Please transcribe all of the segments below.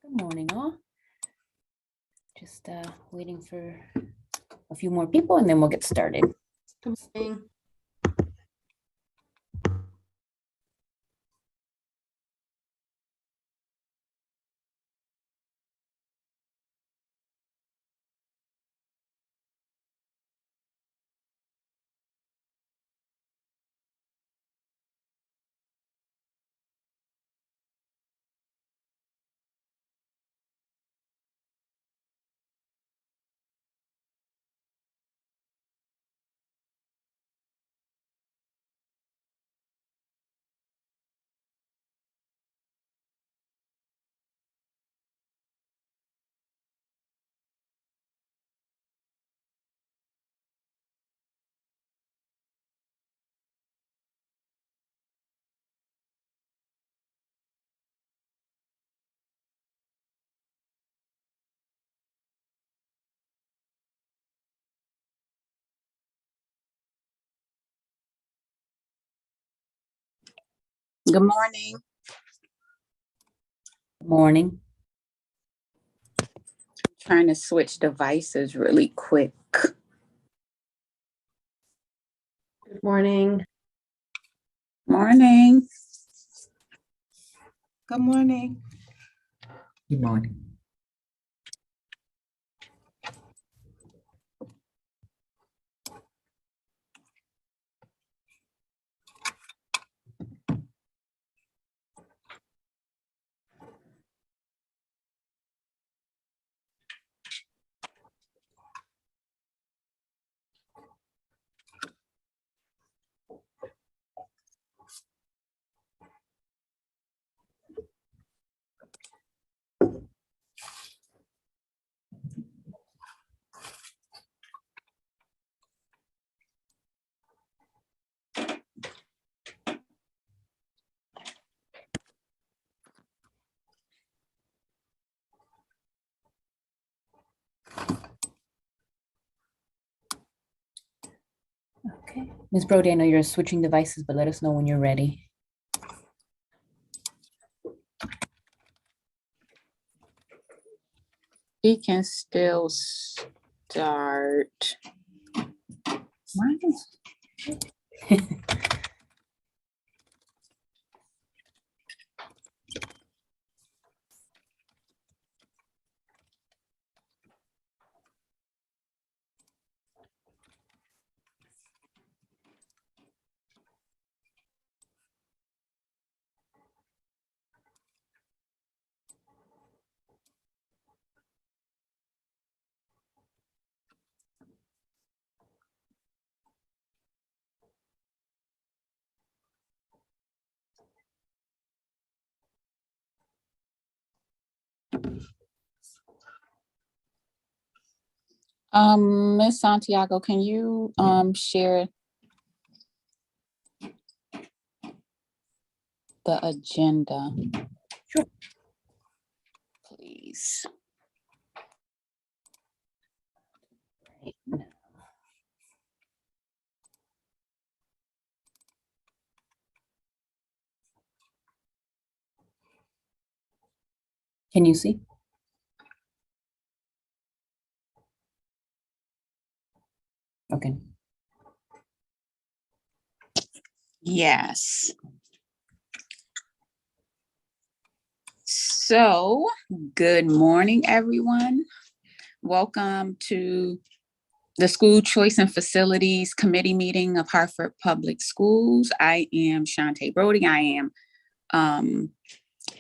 Good morning, all. Just waiting for a few more people and then we'll get started. Good morning. Good morning. Good morning. Trying to switch devices really quick. Good morning. Morning. Good morning. Good morning. Okay. Ms. Brody, I know you're switching devices, but let us know when you're ready. We can still start. Ms. Santiago, can you share the agenda? Sure. Please. Can you see? Okay. Yes. So, good morning, everyone. Welcome to the School Choice and Facilities Committee meeting of Hartford Public Schools. I am Shantae Brody. I am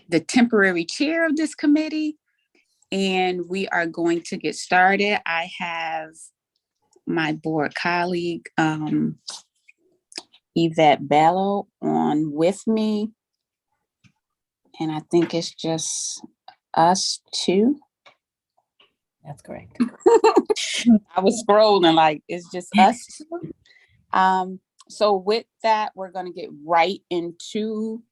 the temporary chair of this committee, and we are going to get started. I have my board colleague, Yvette Bello, on with me, and I think it's just us two. That's correct. I was scrolling like it's just us two. So with that, we're going to get right into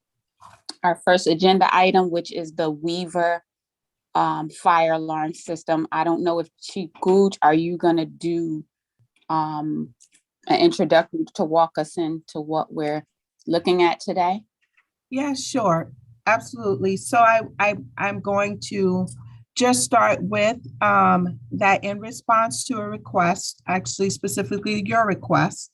our first agenda item, which is the Weaver fire alarm system. I don't know if Chief Gooch, are you going to do an introduction to walk us into what we're looking at today? Yeah, sure. absolutely. So I'm going to just start with that in response to a request, actually specifically your request.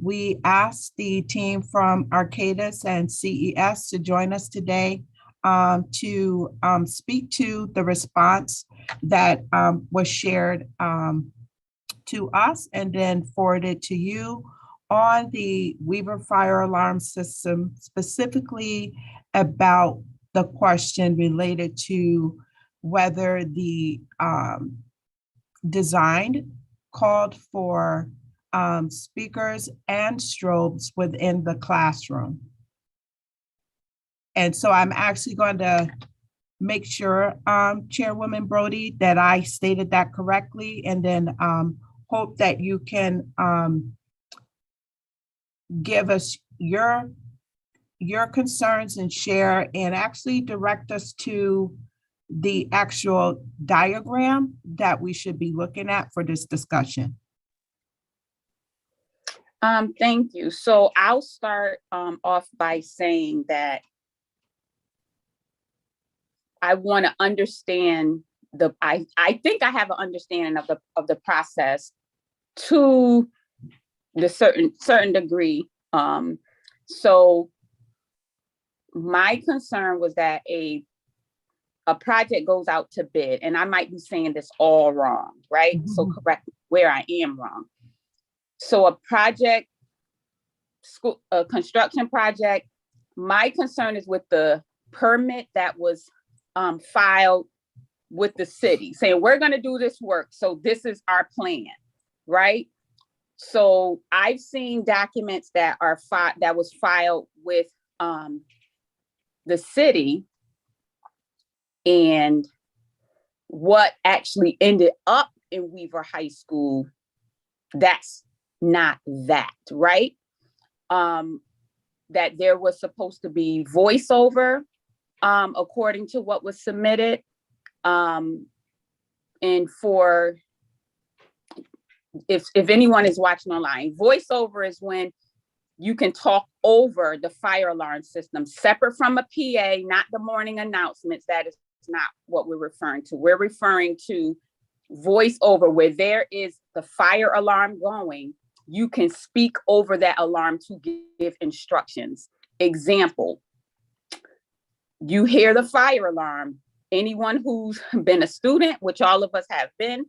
We asked the team from Arcadis and CES to join us today to speak to the response that was shared to us and then forwarded to you on the Weaver fire alarm system, specifically about the question related to whether the design called for speakers and strobes within the classroom. And so I'm actually going to make sure, Chairwoman Brody, that I stated that correctly, and then hope that you can give us your concerns and share and actually direct us to the actual diagram that we should be looking at for this discussion. Thank you. So I'll start off by saying that I want to understand I think I have an understanding of the process to the certain degree. So my concern was that a project goes out to bid, and I might be saying this all wrong, right? Mm-hmm. So correct where I am wrong. So a construction project, my concern is with the permit that was filed with the city saying, we're going to do this work. So this is our plan, right? So I've seen documents that are that was filed with the city, and what actually ended up in Weaver High School, that's not that, right? That there was supposed to be voiceover according to what was submitted. And for, if anyone is watching online, voiceover is when you can talk over the fire alarm system, separate from a PA, not the morning announcements. That is not what we're referring to. We're referring to voiceover, where there is the fire alarm going, you can speak over that alarm to give instructions. Example, you hear the fire alarm. Anyone who's been a student, which all of us have been,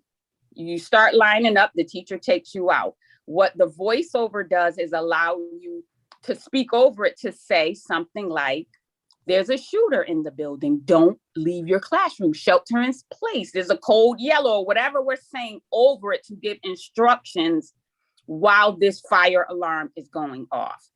you start lining up, the teacher takes you out. What the voiceover does is allow you to speak over it, to say something like, there's a shooter in the building, don't leave your classroom, shelter in place, there's a cold yellow, whatever we're saying over it to give instructions while this fire alarm is going off.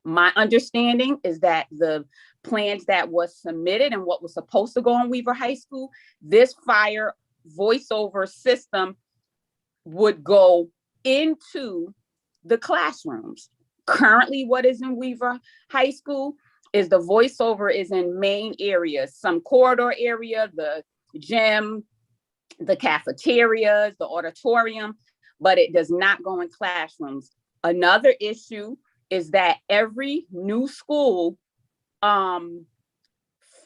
My understanding is that the plans that was submitted and what was supposed to go on Weaver High School, this fire voiceover system would go into the classrooms. Currently, what is in Weaver High School is the voiceover is in main areas, some corridor area, the gym, the cafeterias, the auditorium, but it does not go in classrooms. Another issue is that every new school, from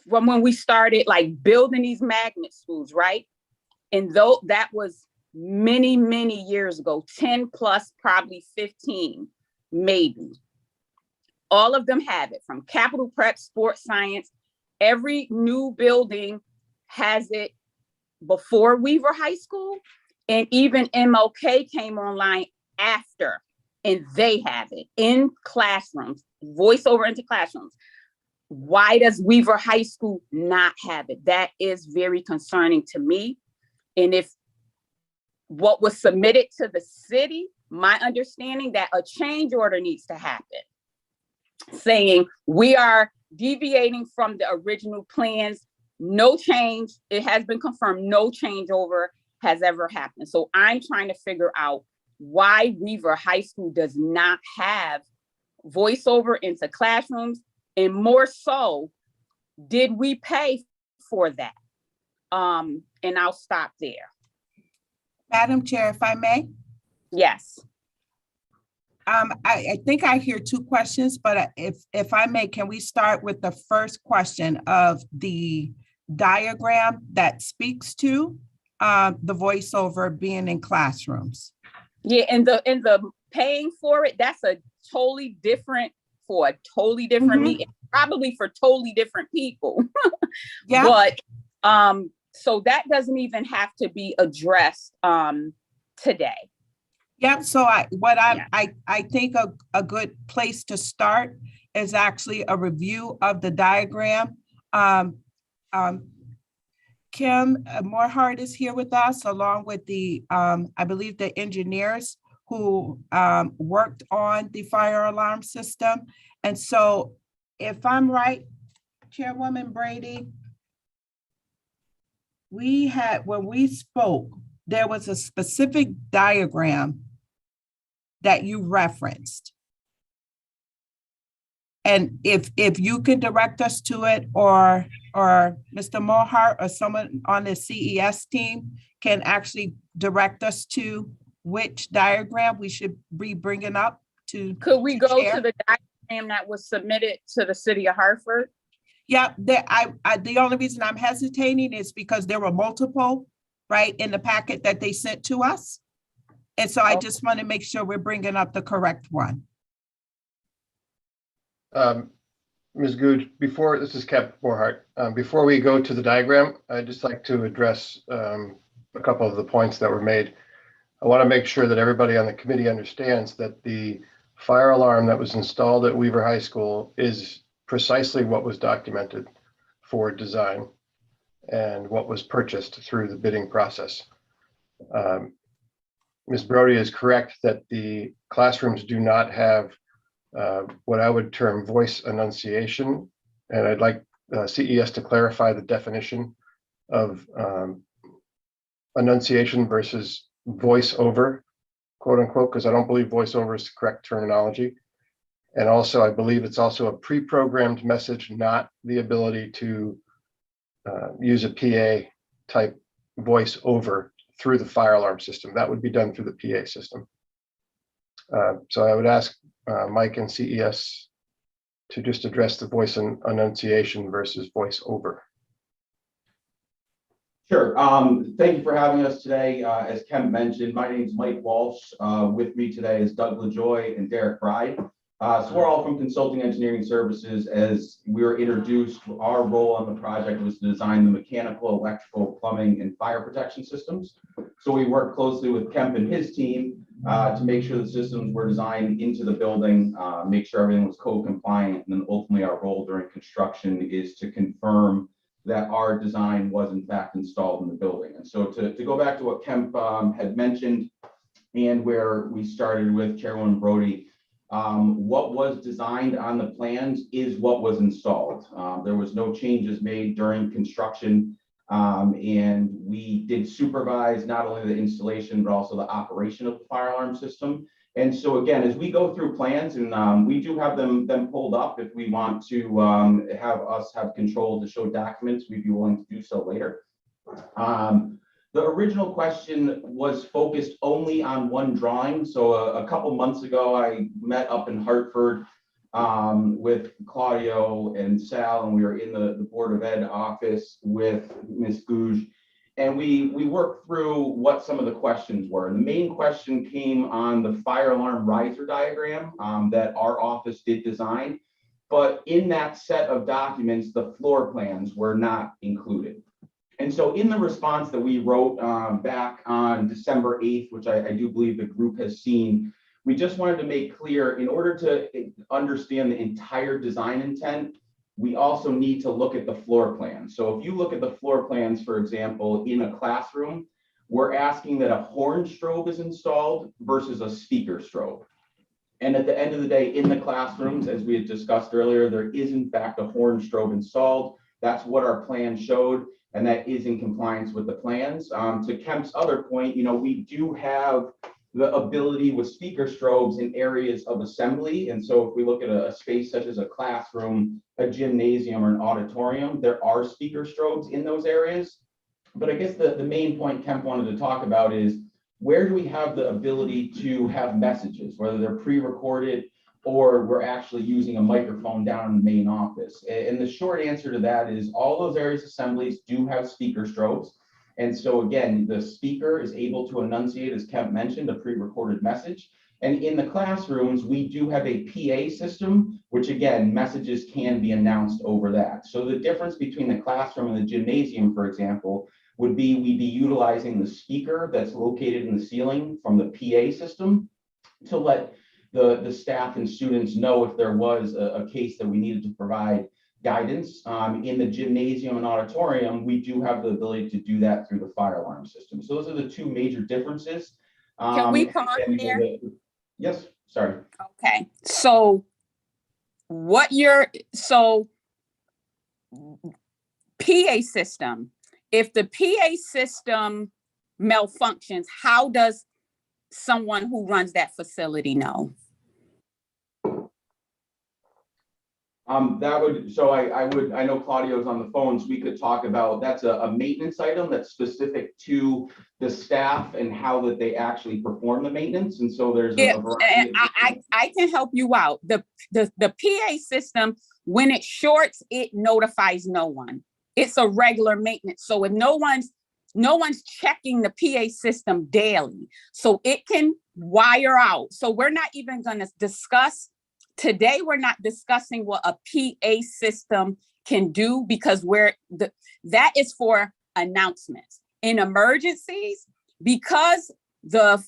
when we started like building these magnet schools, right? And though that was many, many years ago, 10 plus, probably 15, maybe. All of them have it, from Capital Prep, Sports Science. Every new building has it before Weaver High School, and even MLK came online after, and they have it in classrooms, voiceover into classrooms. Why does Weaver High School not have it? That is very concerning to me. And if what was submitted to the city, my understanding that a change order needs to happen, saying we are deviating from the original plans, no change, it has been confirmed, no changeover has ever happened. So I'm trying to figure out why Weaver High School does not have voiceover into classrooms, and more so, did we pay for that? And I'll stop there. Madam Chair, if I may. Yes. I think I hear two questions, but if I may, can we start with the first question of the diagram that speaks to the voiceover being in classrooms? Yeah, and the paying for it, that's a totally different meeting, probably for totally different people. Yeah. But so that doesn't even have to be addressed today. Yeah, so I think a good place to start is actually a review of the diagram. Kim Morehart is here with us, along with the, I believe, the engineers who worked on the fire alarm system. And so if I'm right, Chairwoman Brady, when we spoke, there was a specific diagram that you referenced. And if you could direct us to it, or Mr. Mohart or someone on the CES team can actually direct us to which diagram we should be bringing up to. Could we go share? to the diagram that was submitted to the city of Hartford? Yeah, the only reason I'm hesitating is because there were multiple, right, in the packet that they sent to us. And so I just want to make sure we're bringing up the correct one. Ms. Googe, this is Kemp Morehart. Before we go to the diagram, I'd just like to address a couple of the points that were made. I want to make sure that everybody on the committee understands that the fire alarm that was installed at Weaver High School is precisely what was documented for design and what was purchased through the bidding process. Ms. Brody is correct that the classrooms do not have what I would term voice enunciation. And I'd like CES to clarify the definition of enunciation versus voice over, quote unquote, because I don't believe voice over is the correct terminology. And also, I believe it's also a pre-programmed message, not the ability to use a PA type voice over through the fire alarm system. That would be done through the PA system. So I would ask Mike and CES to just address the voice enunciation versus voice over. Sure. Thank you for having us today. As Ken mentioned, my name is Mike Walsh. With me today is Doug LaJoy and Derek Bride. So we're all from Consulting Engineering Services. As we were introduced, our role on the project was to design the mechanical, electrical, plumbing, and fire protection systems. So we worked closely with Kemp and his team to make sure the systems were designed into the building, make sure everything was code compliant, and then ultimately our role during construction is to confirm that our design was in fact installed in the building. And so to go back to what Kemp had mentioned and where we started with Chairwoman Brody, what was designed on the plans is what was installed. There was no changes made during construction, and we did supervise not only the installation but also the operation of the fire alarm system. And so again, as we go through plans, and we do have them pulled up if we want to have control to show documents, we'd be willing to do so later. The original question was focused only on one drawing. So a couple months ago, I met up in Hartford with Claudio and Sal, and we were in the Board of Ed office with Ms. Googe. And we worked through what some of the questions were. And the main question came on the fire alarm riser diagram that our office did design. But in that set of documents, the floor plans were not included. And so in the response that we wrote back on December 8th, which I do believe the group has seen, we just wanted to make clear, in order to understand the entire design intent, we also need to look at the floor plan. So if you look at the floor plans, for example, in a classroom, we're asking that a horn strobe is installed versus a speaker strobe. And at the end of the day, in the classrooms, as we had discussed earlier, there is in fact a horn strobe installed. That's what our plan showed, and that is in compliance with the plans. To Kemp's other point, we do have the ability with speaker strobes in areas of assembly. And so if we look at a space such as a classroom, a gymnasium, or an auditorium, there are speaker strobes in those areas. But I guess the main point Kemp wanted to talk about is where do we have the ability to have messages, whether they're pre-recorded or we're actually using a microphone down in the main office? And the short answer to that is all those areas assemblies do have speaker strobes. And so again, the speaker is able to enunciate, as Kemp mentioned, a pre-recorded message. And in the classrooms, we do have a PA system, which again, messages can be announced over that. So the difference between the classroom and the gymnasium, for example, would be we'd be utilizing the speaker that's located in the ceiling from the PA system to let the staff and students know if there was a case that we needed to provide guidance. In the gymnasium and auditorium, we do have the ability to do that through the fire alarm system. So those are the two major differences. Can we pause there? Yes, sorry. Okay, so PA system, if the PA system malfunctions, how does someone who runs that facility know? I know Claudio's on the phone, so we could talk about, that's a maintenance item that's specific to the staff and how that they actually perform the maintenance. And so there's Yeah, a variety and of I can help you out. The PA system, when it shorts, it notifies no one. It's a regular maintenance. So if no one's checking the PA system daily, so it can wire out. So we're not even going to discuss today. We're not discussing what a PA system can do because that is for announcements. In emergencies, because the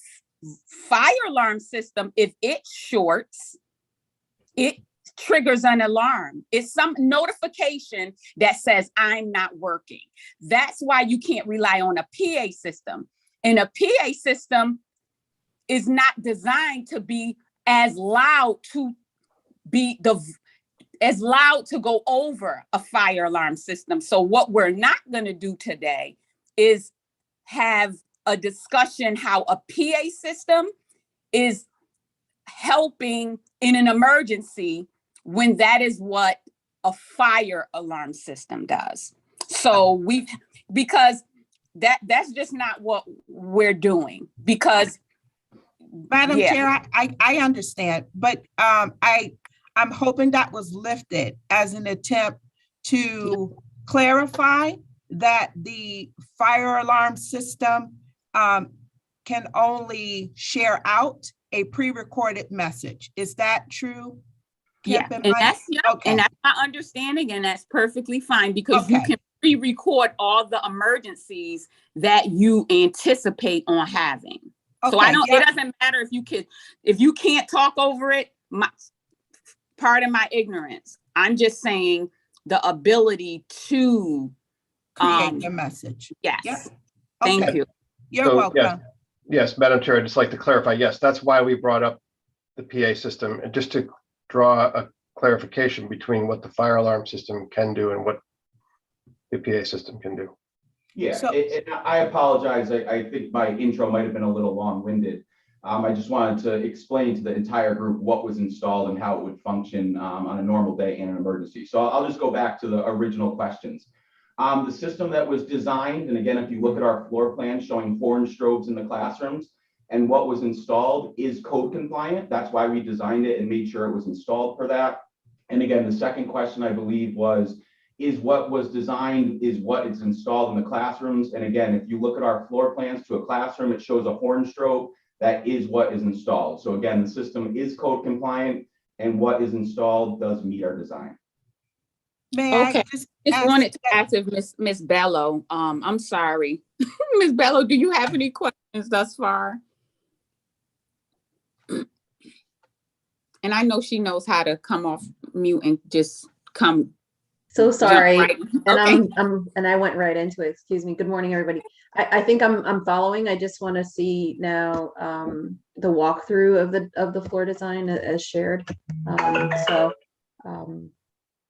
fire alarm system, if it shorts, it triggers an alarm. It's some notification that says I'm not working. That's why you can't rely on a PA system. And a PA system is not designed to be as loud to go over a fire alarm system. So what we're not going to do today is have a discussion how a PA system is helping in an emergency when that is what a fire alarm system does. So because that's just not what we're doing, because Madam yeah. Chair, I understand, but I'm hoping that was lifted as an attempt to clarify that the fire alarm system can only share out a pre-recorded message. Is that true? Yeah, Kemp and Mike? and that's my understanding, and that's perfectly fine because you Okay. can pre-record all the emergencies that you anticipate on having. So Okay, it doesn't matter if you can't talk over it, pardon my ignorance. I'm just saying the ability to create the message. yes. Yep. Thank Okay. you. You're So, welcome. Yes, Madam Chair, I'd just like to clarify, yes, that's why we brought up the PA system, and just to draw a clarification between what the fire alarm system can do and what the PA system can do. Yeah, So- and I apologize. I think my intro might have been a little long-winded. I just wanted to explain to the entire group what was installed and how it would function on a normal day in an emergency. So I'll just go back to the original questions. The system that was designed, and again, if you look at our floor plan showing horn strobes in the classrooms and what was installed is code compliant. That's why we designed it and made sure it was installed for that. And again, the second question I believe is what was designed is what is installed in the classrooms. And again, if you look at our floor plans to a classroom, it shows a horn strobe. That is what is installed. So again, the system is code compliant and what is installed does meet our design. May I Okay. just Just ask wanted to that- ask if Miss Bello, I'm sorry. Miss Bello, do you have any questions thus far? And I know she knows how to come off mute and just come. So jump sorry. right- And Okay. and I went right into it. Excuse me. Good morning, everybody. I think I'm following. I just want to see now the walkthrough of the floor design as shared. So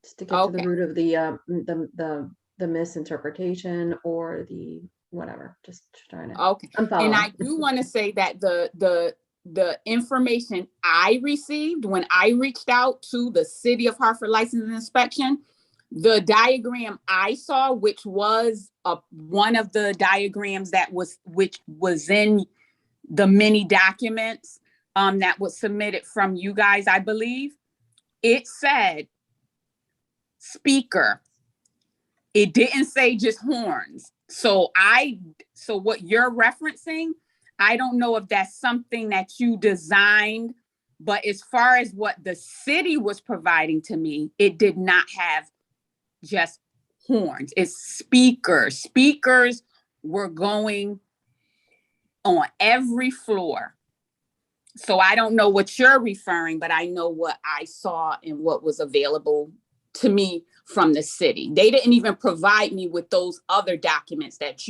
just to get to the Okay. root of the misinterpretation or the whatever. Just trying to. Okay. I'm following. And I do want to say that the information I received when I reached out to the City of Hartford License and Inspection, the diagram I saw, which was one of the diagrams which was in the mini documents that was submitted from you guys, I believe, it said speaker. It didn't say just horns. So what you're referencing, I don't know if that's something that you designed, but as far as what the city was providing to me, it did not have just horns. It's speakers. Speakers were going on every floor. So I don't know what you're referring, but I know what I saw and what was available to me from the city. They didn't even provide me with those other documents that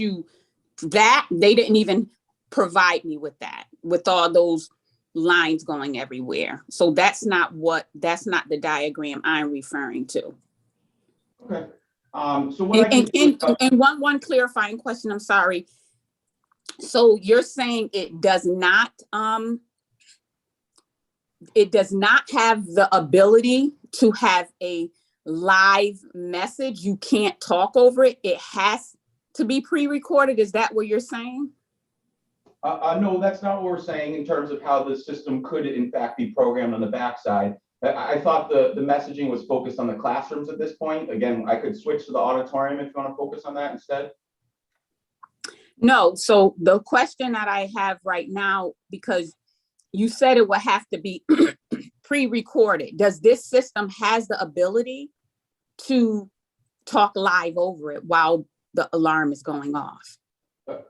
they didn't even provide me with that, with all those lines going everywhere. So that's not the diagram I'm referring to. Okay. So what I can do is, And one clarifying question, I'm sorry. So you're saying it does not have the ability to have a live message? You can't talk over it. It has to be pre-recorded. Is that what you're saying? no, that's not what we're saying in terms of how the system could in fact be programmed on the backside. I thought the messaging was focused on the classrooms at this point. Again, I could switch to the auditorium if you want to focus on that instead. No. So the question that I have right now, because you said it would have to be pre-recorded. Does this system has the ability to talk live over it while the alarm is going off?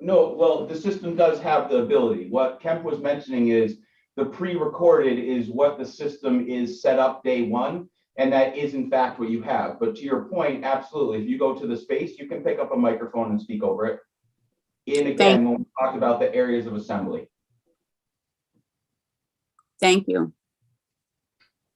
No, well, the system does have the ability. What Kemp was mentioning is the pre-recorded is what the system is set up day one, and that is in fact what you have. But to your point, absolutely, if you go to the space, you can pick up a microphone and speak over it. And again, when we talked about the areas of assembly. Thank you.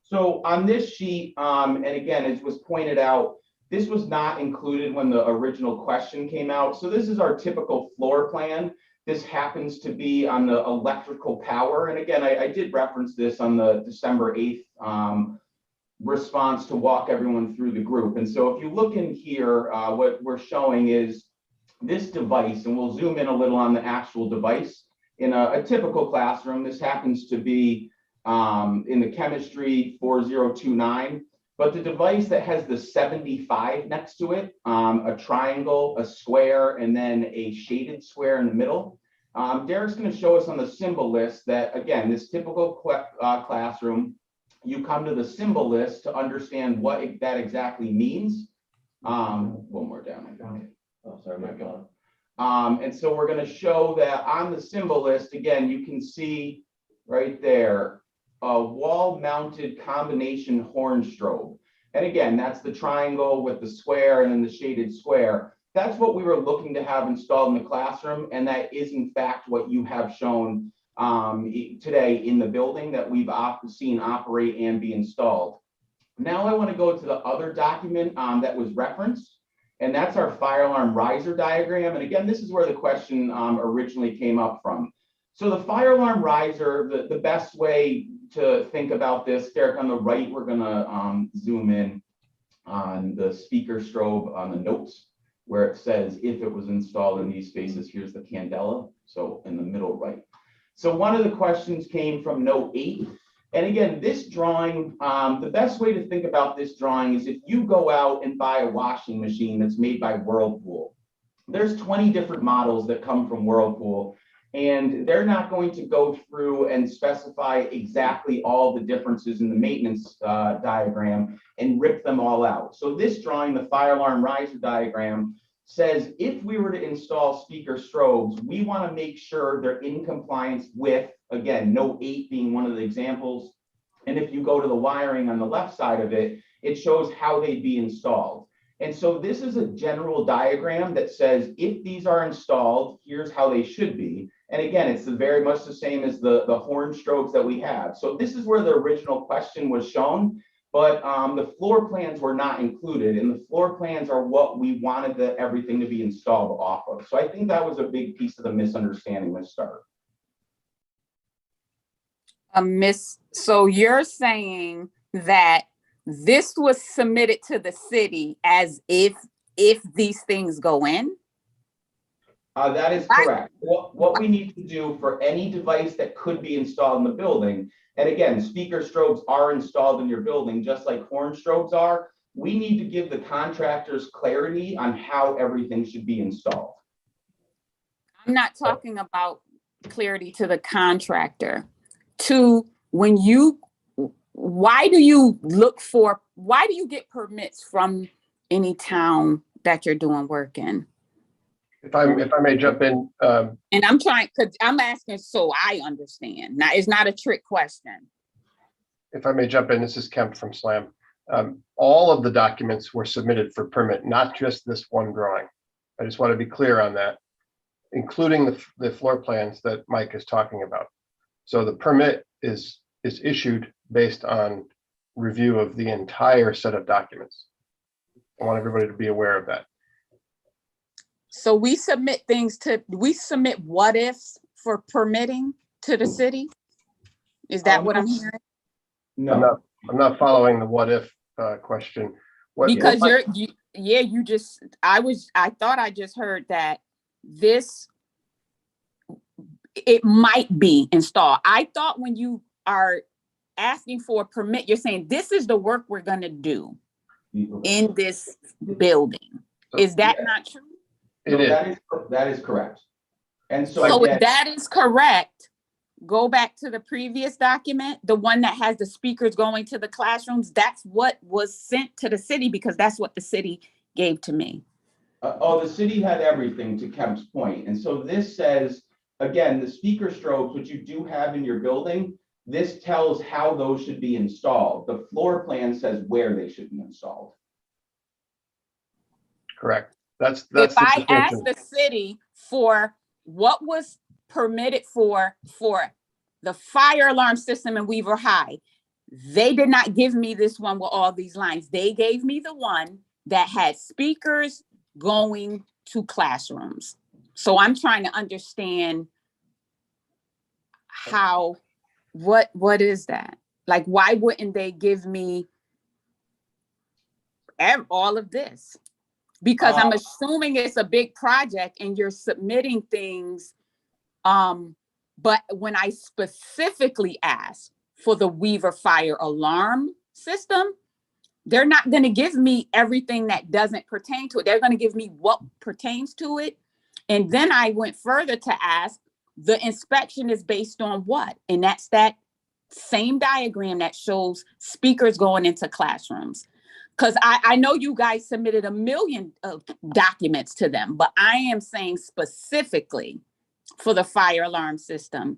So on this sheet, and again, as was pointed out, this was not included when the original question came out. So this is our typical floor plan. This happens to be on the electrical power. And again, I did reference this on the December 8th response to walk everyone through the group. And so if you look in here, what we're showing is this device, and we'll zoom in a little on the actual device. In a typical classroom, this happens to be in the chemistry 4029, but the device that has the 75 next to it, a triangle, a square, and then a shaded square in the middle. Derek's going to show us on the symbol list that, again, this typical classroom, you come to the symbol list to understand what that exactly means. One more down. Oh, sorry, my God. And so we're going to show that on the symbol list, again, you can see right there, a wall-mounted combination horn strobe. And again, that's the triangle with the square and then the shaded square. That's what we were looking to have installed in the classroom. And that is in fact what you have shown today in the building that we've seen operate and be installed. Now I want to go to the other document that was referenced, and that's our fire alarm riser diagram. And again, this is where the question originally came up from. So the fire alarm riser, the best way to think about this, Derek, on the right, we're gonna zoom in on the speaker strobe on the notes where it says if it was installed in these spaces, here's the candela. So in the middle right. So one of the questions came from note 8. And again, this drawing, the best way to think about this drawing is if you go out and buy a washing machine that's made by Whirlpool, there's 20 different models that come from Whirlpool. And they're not going to go through and specify exactly all the differences in the maintenance diagram and rip them all out. So this drawing, the fire alarm riser diagram, says if we were to install speaker strobes, we want to make sure they're in compliance with, again, note 8 being one of the examples. And if you go to the wiring on the left side of it, it shows how they'd be installed. And so this is a general diagram that says if these are installed, here's how they should be. And again, it's very much the same as the horn strobes that we have. So this is where the original question was shown, but the floor plans were not included, and the floor plans are what we wanted everything to be installed off of. So I think that was a big piece of the misunderstanding with start. So you're saying that this was submitted to the city as if these things go in? That is correct. What we need to do for any device that could be installed in the building, and again, speaker strobes are installed in your building, just like horn strobes are. We need to give the contractors clarity on how everything should be installed. I'm not talking about clarity to the contractor. To when you, why do you get permits from any town that you're doing work in? If I may jump in, And I'm trying, because I'm asking so I understand. Now, it's not a trick question. if I may jump in, this is Kemp from SLAM. All of the documents were submitted for permit, not just this one drawing. I just want to be clear on that, including the floor plans that Mike is talking about. So the permit is issued based on review of the entire set of documents. I want everybody to be aware of that. So we submit what ifs for permitting to the city? Is that what I'm hearing? No, I'm not following the what if question. Because I thought I just heard that it might be installed. I thought when you are asking for a permit, you're saying this is the work we're gonna do in this building. Is that not true? No, It is. that is correct. And so So again, if that is correct, go back to the previous document, the one that has the speakers going to the classrooms. That's what was sent to the city because that's what the city gave to me. the city had everything, to Kemp's point. And so this says, again, the speaker strobes, which you do have in your building, this tells how those should be installed. The floor plan says where they should be installed. Correct. That's If the I asked distinction. the city for what was permitted for the fire alarm system in Weaver High, they did not give me this one with all these lines. They gave me the one that had speakers going to classrooms. So I'm trying to understand what is that? Like, why wouldn't they give me all of this? Because I'm assuming it's a big project and you're submitting things. But when I specifically asked for the Weaver fire alarm system, they're not going to give me everything that doesn't pertain to it. They're going to give me what pertains to it. And then I went further to ask, the inspection is based on what? And that's that same diagram that shows speakers going into classrooms. Because I know you guys submitted 1 million documents to them, but I am saying specifically for the fire alarm system,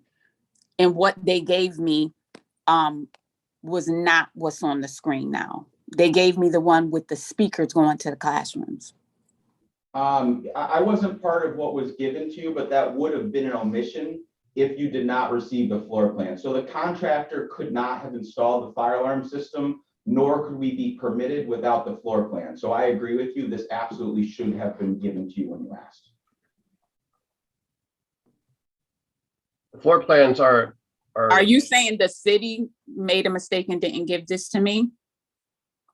and what they gave me was not what's on the screen now. They gave me the one with the speakers going to the classrooms. I wasn't part of what was given to you, but that would have been an omission if you did not receive the floor plan. So the contractor could not have installed the fire alarm system, nor could we be permitted without the floor plan. So I agree with you. This absolutely should have been given to you when you asked. The floor plans are. Are you saying the city made a mistake and didn't give this to me?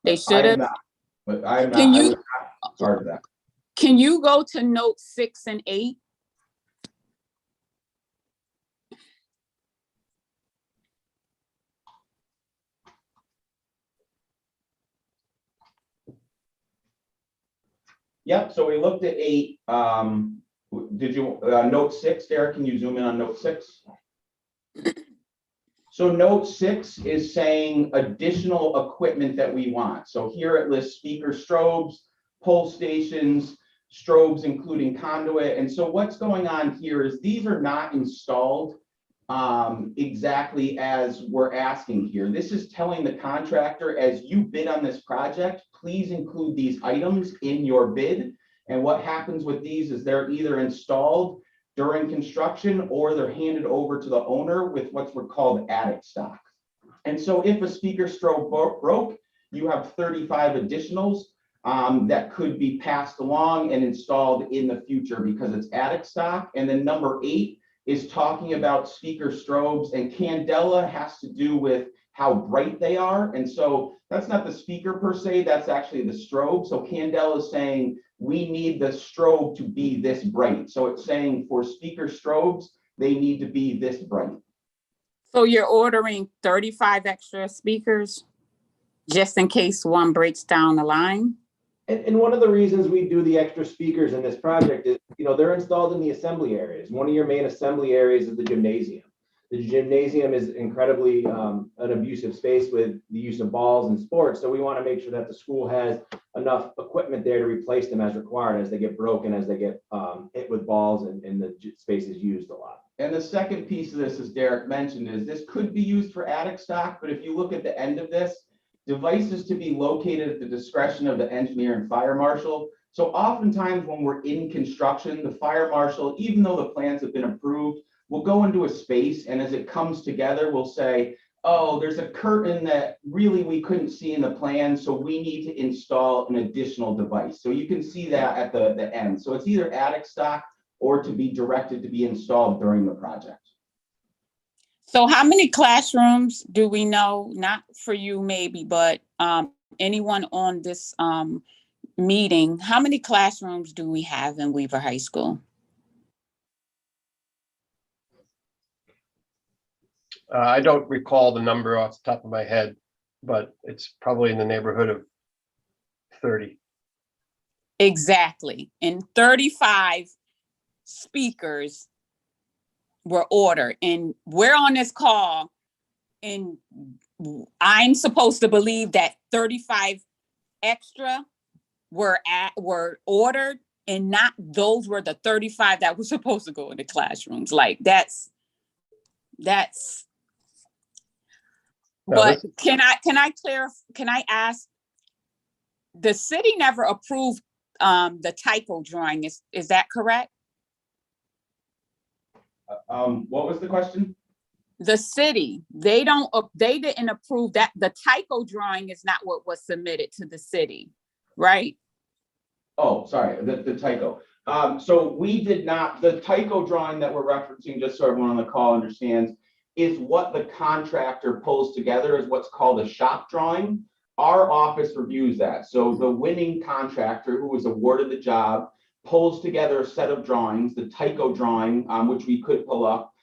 They should I am have. not, but I am not. Can I you- was not part of that. Can you go to note 6 and 8? Yep, so we looked at 8. Did you, note 6, Derek, can you zoom in on note 6? So note 6 is saying additional equipment that we want. So here it lists speaker strobes, pole stations, strobes including conduit. And so what's going on here is these are not installed exactly as we're asking here. This is telling the contractor, as you bid on this project, please include these items in your bid. And what happens with these is they're either installed during construction or they're handed over to the owner with what's called attic stock. And so if a speaker strobe broke, you have 35 additionals that could be passed along and installed in the future because it's attic stock. And then number 8 is talking about speaker strobes, and Candela has to do with how bright they are. And so that's not the speaker per se, that's actually the strobe. So Candel is saying, we need the strobe to be this bright. So it's saying for speaker strobes, they need to be this bright. So you're ordering 35 extra speakers just in case one breaks down the line? And one of the reasons we do the extra speakers in this project is, they're installed in the assembly areas. One of your main assembly areas is the gymnasium. The gymnasium is incredibly an abusive space with the use of balls and sports. So we want to make sure that the school has enough equipment there to replace them as required, as they get broken, as they get hit with balls and the space is used a lot. And the second piece of this, as Derek mentioned, is this could be used for attic stock, but if you look at the end of this, devices to be located at the discretion of the engineer and fire marshal. So oftentimes when we're in construction, the fire marshal, even though the plans have been approved, will go into a space, and as it comes together, we'll say, oh, there's a curtain that really we couldn't see in the plan, so we need to install an additional device. So you can see that at the end. So it's either attic stock or to be directed to be installed during the project. So how many classrooms do we know, not for you maybe, but anyone on this meeting, how many classrooms do we have in Weaver High School? I don't recall the number off the top of my head, but it's probably in the neighborhood of 30. Exactly. And 35 speakers were ordered, and we're on this call, and I'm supposed to believe that 35 extra were ordered, and not those were the 35 that were supposed to go in the classrooms. Like that's No, but can I ask, the city never approved the typo drawing, is that correct? What was the question? The city, they didn't approve that. The typo drawing is not what was submitted to the city, right? Oh, sorry, the typo. So we did not, the typo drawing that we're referencing, just so everyone on the call understands, is what the contractor pulls together, is what's called a shop drawing. Our office reviews that. So the winning contractor who was awarded the job pulls together a set of drawings. The typo drawing, which we could pull up,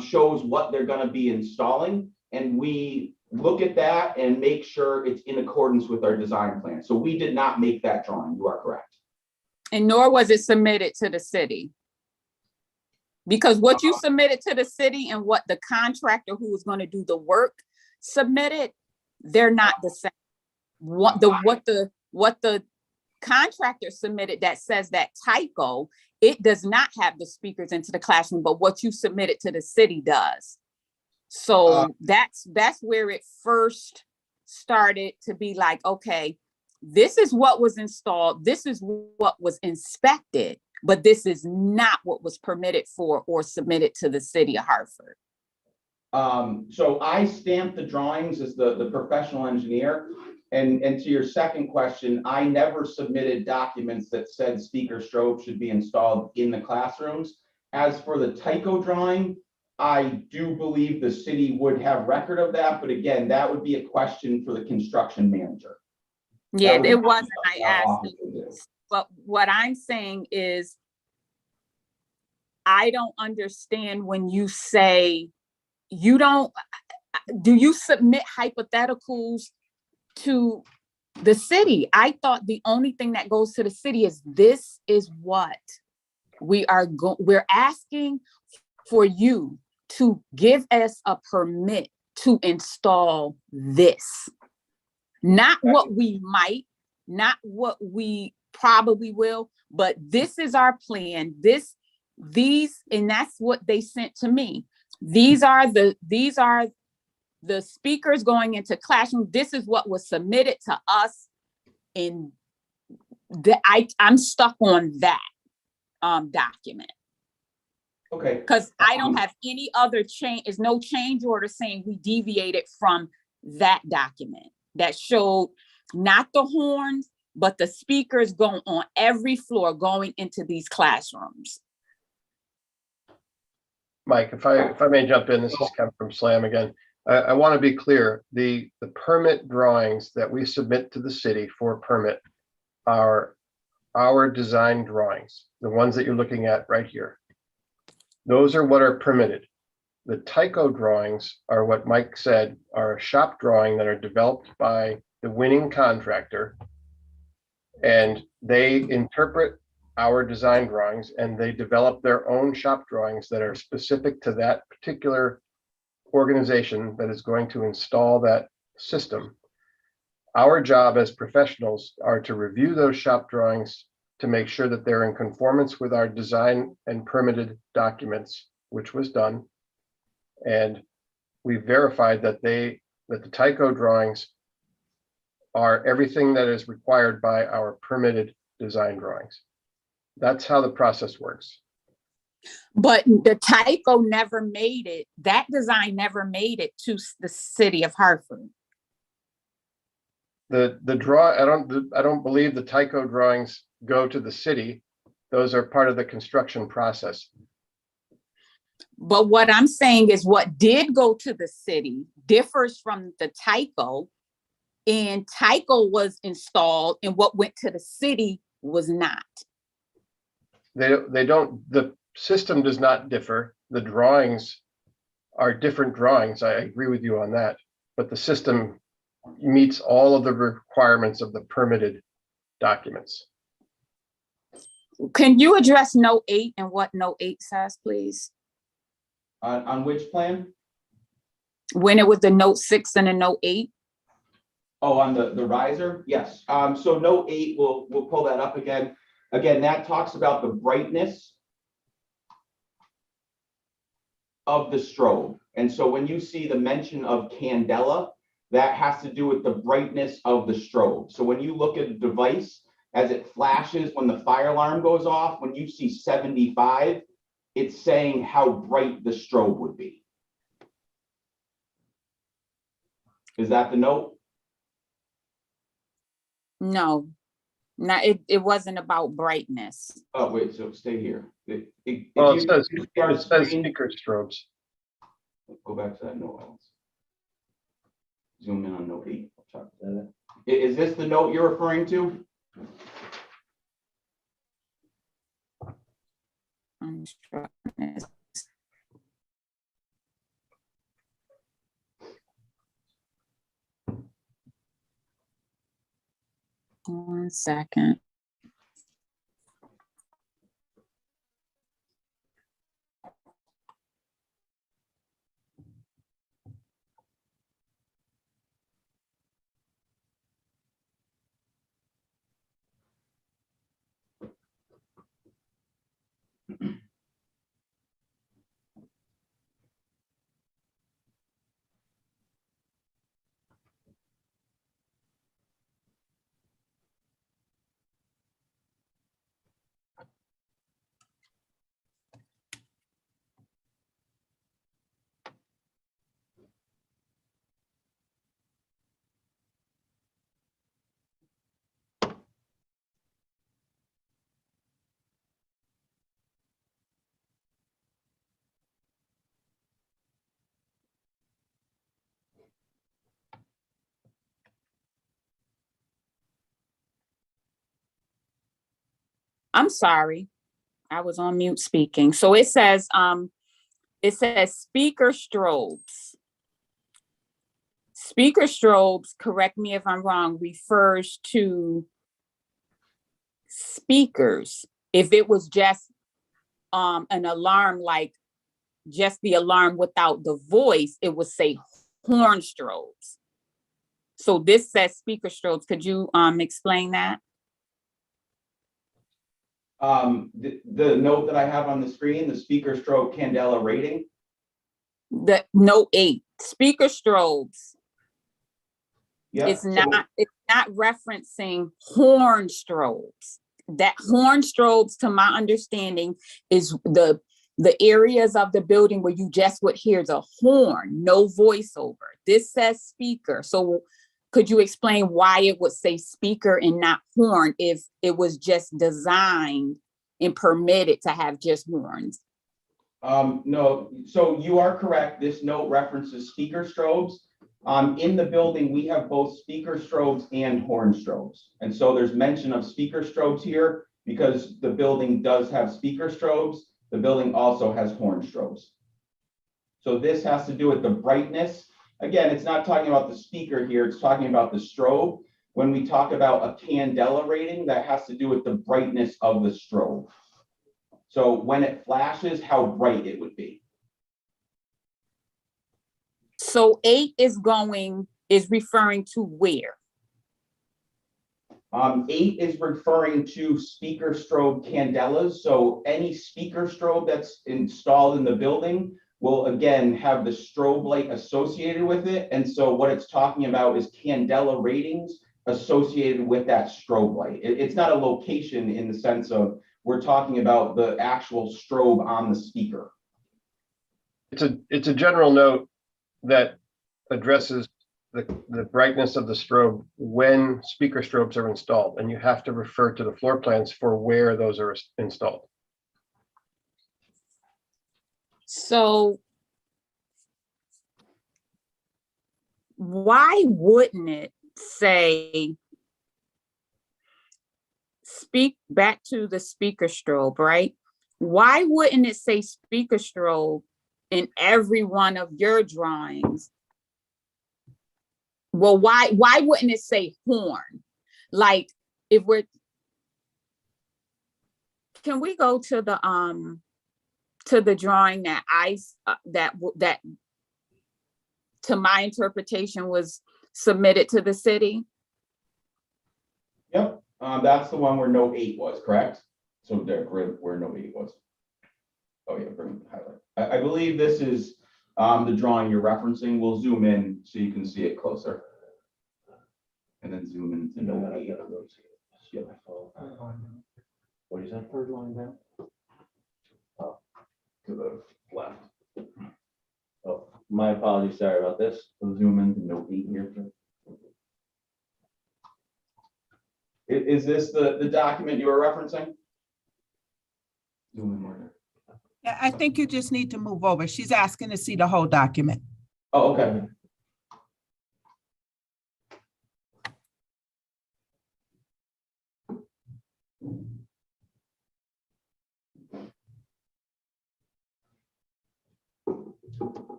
shows what they're going to be installing. And we look at that and make sure it's in accordance with our design plan. So we did not make that drawing. You are correct. And nor was it submitted to the city. Because what you submitted to the city and what the contractor who was going to do the work submitted, they're not the same. What the contractor submitted that says that typo, it does not have the speakers into the classroom, but what you submitted to the city does. So that's where it first started to be like, okay, this is what was installed, this is what was inspected, but this is not what was permitted for or submitted to the city of Hartford. So I stamped the drawings as the professional engineer. And to your second question, I never submitted documents that said speaker strobe should be installed in the classrooms. As for the typo drawing, I do believe the city would have record of that, but again, that would be a question for the construction manager. Yeah, it wasn't, I asked him. But what I'm saying is, I don't understand when you say do you submit hypotheticals to the city? I thought the only thing that goes to the city is, this is what we're asking for you to give us a permit to install this. Not what we might, not what we probably will, but this is our plan. And that's what they sent to me. These are the speakers going into classroom. This is what was submitted to us. And I'm stuck on that document. Okay. Because I don't have any other change, there's no change order saying we deviated from that document that showed not the horns, but the speakers going on every floor going into these classrooms. Mike, if I may jump in, this is Kevin from SLAM again. I want to be clear, the permit drawings that we submit to the city for permit are our design drawings, the ones that you're looking at right here. Those are what are permitted. The Tyco drawings are what Mike said, are a shop drawing that are developed by the winning contractor. And they interpret our design drawings and they develop their own shop drawings that are specific to that particular organization that is going to install that system. Our job as professionals are to review those shop drawings to make sure that they're in conformance with our design and permitted documents, which was done. And we verified that the Tyco drawings are everything that is required by our permitted design drawings. That's how the process works. But the Tyco never made it, that design never made it to the city of Hartford. The I don't believe the Tyco drawings go to the city. Those are part of the construction process. But what I'm saying is what did go to the city differs from the Tyco. And Tyco was installed and what went to the city was not. They don't, the system does not differ. The drawings are different drawings. I agree with you on that. But the system meets all of the requirements of the permitted documents. Can you address note 8 and what note 8 says, please? On which plan? When it was the note 6 and the note 8? Oh, on the riser? Yes. So note 8, we'll pull that up again. Again, that talks about the brightness of the strobe. And so when you see the mention of candela, that has to do with the brightness of the strobe. So when you look at a device, as it flashes, when the fire alarm goes off, when you see 75, it's saying how bright the strobe would be. Is that the note? No, it wasn't about brightness. Oh, wait, so stay here. Well, it says speaker strobes. Go back to that note. Alex. Zoom in on note 8. I'll talk to that. Is this the note you're referring to? One second. I'm sorry, I was on mute speaking. So it says speaker strobes. Speaker strobes, correct me if I'm wrong, refers to speakers. If it was just an alarm, like just the alarm without the voice, it would say horn strobes. So this says speaker strobes. Could you explain that? The note that I have on the screen, the speaker strobe candela rating. The note 8, speaker strobes. Yeah. It's not referencing horn strobes. That horn strobes, to my understanding, is the areas of the building where you just would hear the horn, no voiceover. This says speaker. So could you explain why it would say speaker and not horn if it was just designed and permitted to have just horns? No, so you are correct. This note references speaker strobes. In the building, we have both speaker strobes and horn strobes. And so there's mention of speaker strobes here because the building does have speaker strobes. The building also has horn strobes. So this has to do with the brightness. Again, it's not talking about the speaker here, it's talking about the strobe. When we talk about a candela rating, that has to do with the brightness of the strobe. So when it flashes, how bright it would be. So 8 is referring to where? 8 is referring to speaker strobe candelas. So any speaker strobe that's installed in the building will again have the strobe light associated with it. And so what it's talking about is candela ratings associated with that strobe light. It's not a location in the sense of we're talking about the actual strobe on the speaker. It's a general note that addresses the brightness of the strobe when speaker strobes are installed, and you have to refer to the floor plans for where those are installed. So why wouldn't it say, speak back to the speaker strobe, right? Why wouldn't it say speaker strobe in every one of your drawings? Well, why wouldn't it say horn? Like if we're, can we go to the drawing that that to my interpretation was submitted to the city? Yep, that's the one where note 8 was, correct? So there, where note 8 was. Oh yeah, bring highlight. I believe this is the drawing you're referencing. We'll zoom in so you can see it closer. And then zoom in to note 8. Yep. What is that third line down? To the left. Oh, my apologies, sorry about this. So zoom in to note 8 here. Is this the document you were referencing? Zoom in more. Yeah, I think you just need to move over. She's asking to see the whole document. Oh, okay.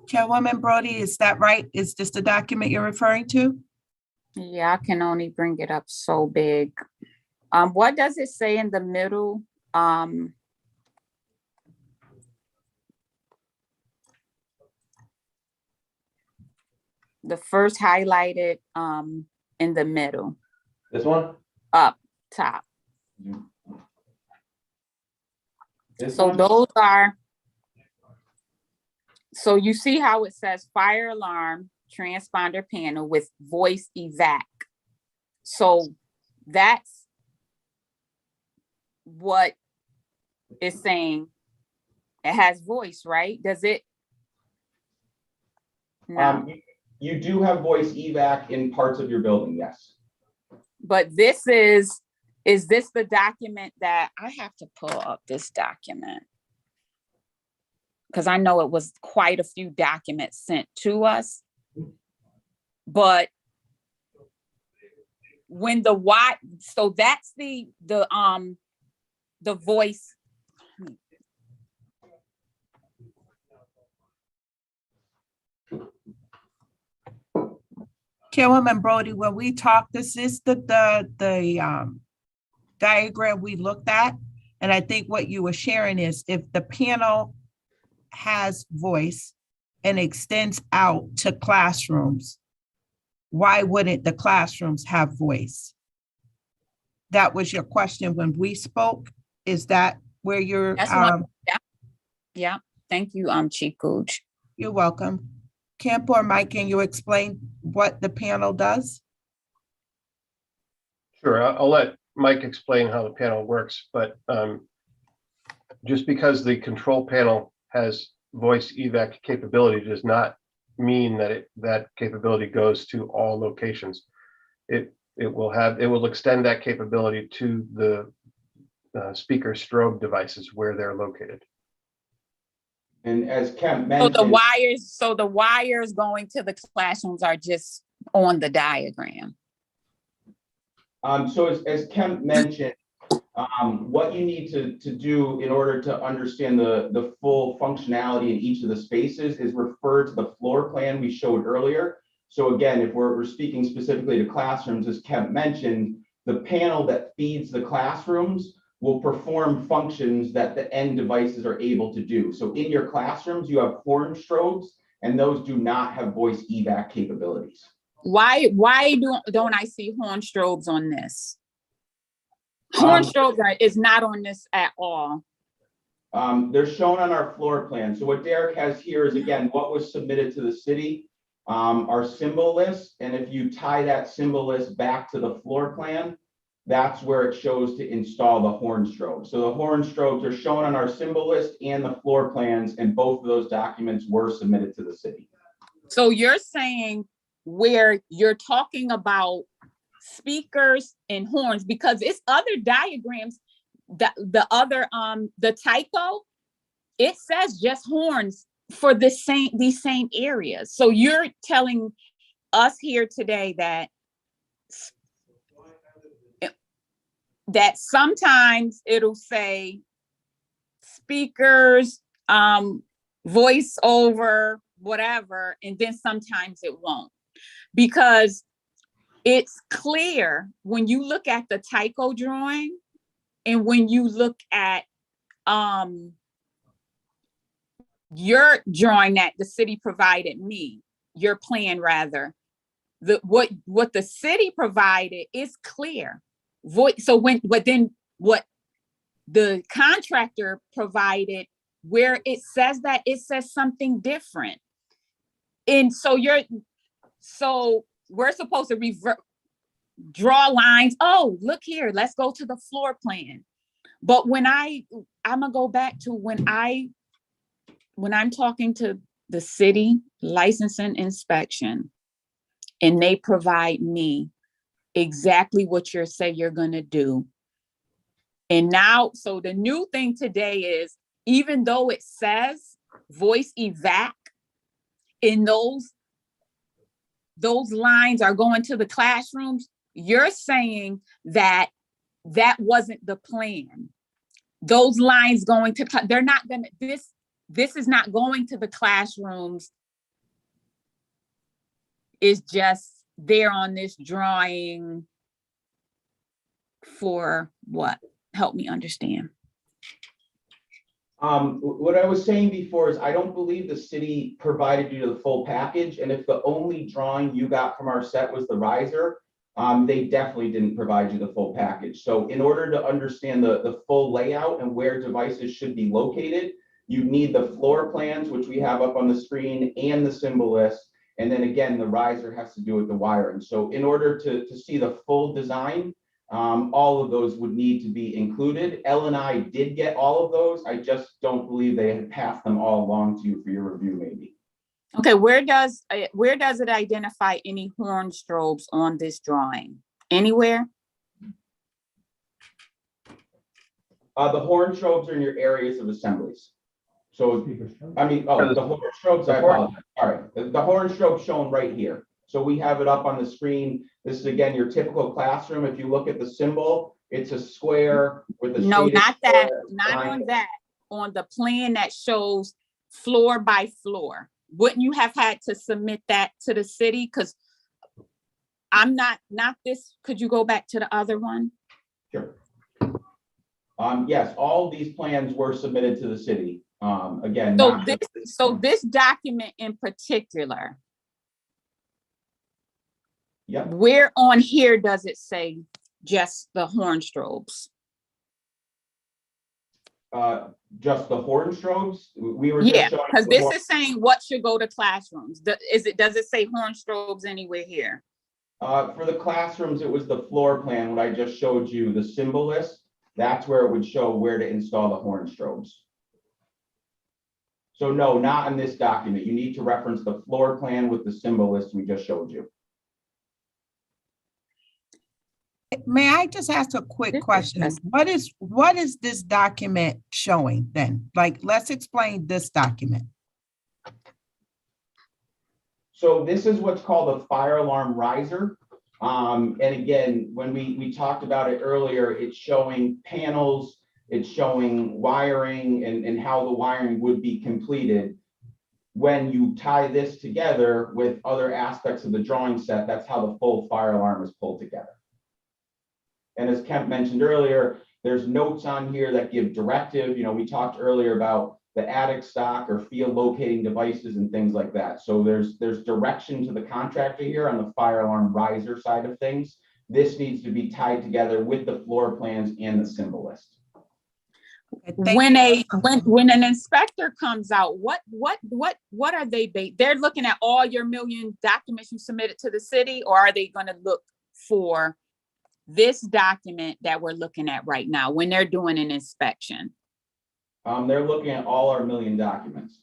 Chairwoman Brody, is that right? Is this the document you're referring to? Yeah, I can only bring it up so big. What does it say in the middle? The first highlighted in the middle, This one? up top. This So one? those are, so you see how it says fire alarm transponder panel with voice evac. So that's what it's saying. It has voice, right? Does it? No, You do have voice evac in parts of your building, yes. but this is this the document that I have to pull up this document? Because I know it was quite a few documents sent to us. But when the what, so that's the voice. Chairwoman Brody, when we talked, this is the diagram we looked at. And I think what you were sharing is if the panel has voice and extends out to classrooms, why wouldn't the classrooms have voice? That was your question when we spoke. Is that where you're? That's one. Yeah. Thank you, Chief Gooch. You're welcome. Camp or Mike, can you explain what the panel does? Sure, I'll let Mike explain how the panel works, but just because the control panel has voice evac capability does not mean that that capability goes to all locations. It will extend that capability to the speaker strobe devices where they're located. And as Kemp So mentioned. the wires going to the classrooms are just on the diagram. So as Kemp mentioned, what you need to do in order to understand the full functionality in each of the spaces is refer to the floor plan we showed earlier. So again, if we're speaking specifically to classrooms, as Kemp mentioned, the panel that feeds the classrooms will perform functions that the end devices are able to do. So in your classrooms, you have horn strobes, and those do not have voice evac capabilities. Why don't I see horn strobes on this? Horn strobes is not on this at all. They're shown on our floor plan. So what Derek has here is, again, what was submitted to the city, our symbol list. And if you tie that symbol list back to the floor plan, that's where it shows to install the horn strobe. So the horn strobes are shown on our symbol list and the floor plans, and both of those documents were submitted to the city. So you're saying where you're talking about speakers and horns, because it's other diagrams, the typo, it says just horns for these same areas. So you're telling us here today that sometimes it'll say speakers, voice over, whatever, and then sometimes it won't. Because it's clear when you look at the typo drawing and when you look at your drawing that the city provided me, your plan rather, what the city provided is clear. What the contractor provided, where it says that, it says something different. And so we're supposed to draw lines. Oh, look here, let's go to the floor plan. But I'm gonna go back to when I'm talking to the city licensing inspection, and they provide me exactly what you're saying you're gonna do. And now, so the new thing today is, even though it says voice evac, in those lines are going to the classrooms, you're saying that wasn't the plan. Those lines going to, they're not gonna, this is not going to the classrooms. It's just there on this drawing for what? Help me understand. What I was saying before is I don't believe the city provided you the full package. And if the only drawing you got from our set was the riser, they definitely didn't provide you the full package. So in order to understand the full layout and where devices should be located, you need the floor plans, which we have up on the screen, and the symbol list. And then again, the riser has to do with the wiring. So in order to see the full design, all of those would need to be included. L&I did get all of those. I just don't believe they had passed them all along to you for your review, maybe. Okay, where does it identify any horn strobes on this drawing? Anywhere? The horn strobes are in your areas of assemblies. So, the horn strobes, I apologize. Sorry, the horn strobe shown right here. So we have it up on the screen. This is, again, your typical classroom. If you look at the symbol, it's a square with a No, shaded not that, square not behind on it. that. On the plan that shows floor by floor. Wouldn't you have had to submit that to the city? Because I'm not this. Could you go back to the other one? Sure. Yes, all these plans were submitted to the city. Again, So this document in particular, yep. where on here does it say just the horn strobes? Just the horn strobes. We were Yeah, just showing because the this horn- is saying what should go to classrooms. Does it say horn strobes anywhere here? For the classrooms, it was the floor plan, what I just showed you, the symbol list. That's where it would show where to install the horn strobes. So no, not in this document. You need to reference the floor plan with the symbol list we just showed you. May I just ask a quick This is question? us. What is this document showing then? Like, let's explain this document. So this is what's called a fire alarm riser. And again, when we talked about it earlier, it's showing panels, it's showing wiring and how the wiring would be completed. When you tie this together with other aspects of the drawing set, that's how the full fire alarm is pulled together. And as Kemp mentioned earlier, there's notes on here that give directive. We talked earlier about the attic stock or field locating devices and things like that. So there's direction to the contractor here on the fire alarm riser side of things. This needs to be tied together with the floor plans and the symbol list. Okay, When an inspector comes out, what are they're looking at all your million documents you submitted to the city, or are they going to look for this document that we're looking at right now when they're doing an inspection? They're looking at all our million documents.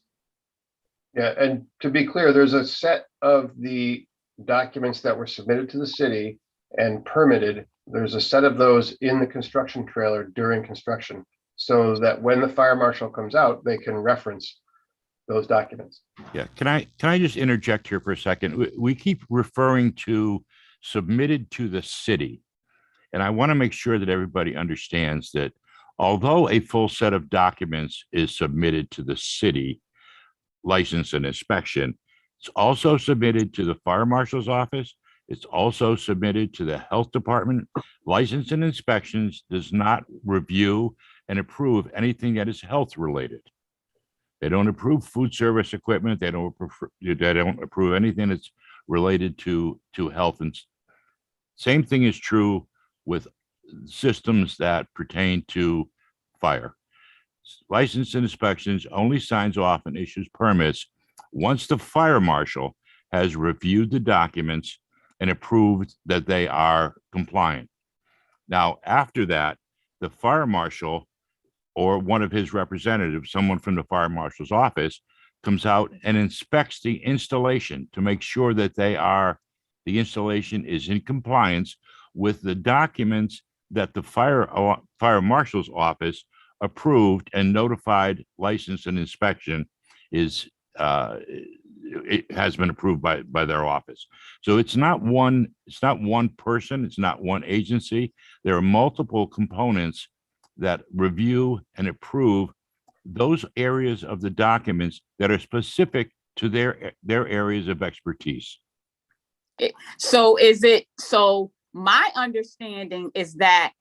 Yeah, and to be clear, there's a set of the documents that were submitted to the city and permitted. There's a set of those in the construction trailer during construction, so that when the fire marshal comes out, they can reference those documents. Yeah, can I just interject here for a second? We keep referring to submitted to the city. And I want to make sure that everybody understands that although a full set of documents is submitted to the city, license and inspection, it's also submitted to the fire marshal's office. It's also submitted to the health department. License and inspections does not review and approve anything that is health related. They don't approve food service equipment. They don't approve anything that's related to health. And same thing is true with systems that pertain to fire. License and inspections only signs off and issues permits once the fire marshal has reviewed the documents and approved that they are compliant. Now, after that, the fire marshal or one of his representatives, someone from the fire marshal's office, comes out and inspects the installation to make sure that the installation is in compliance with the documents that the fire marshal's office approved and notified license and inspection it has been approved by their office. So it's not one person, it's not one agency. There are multiple components that review and approve those areas of the documents that are specific to their areas of expertise. So my understanding is that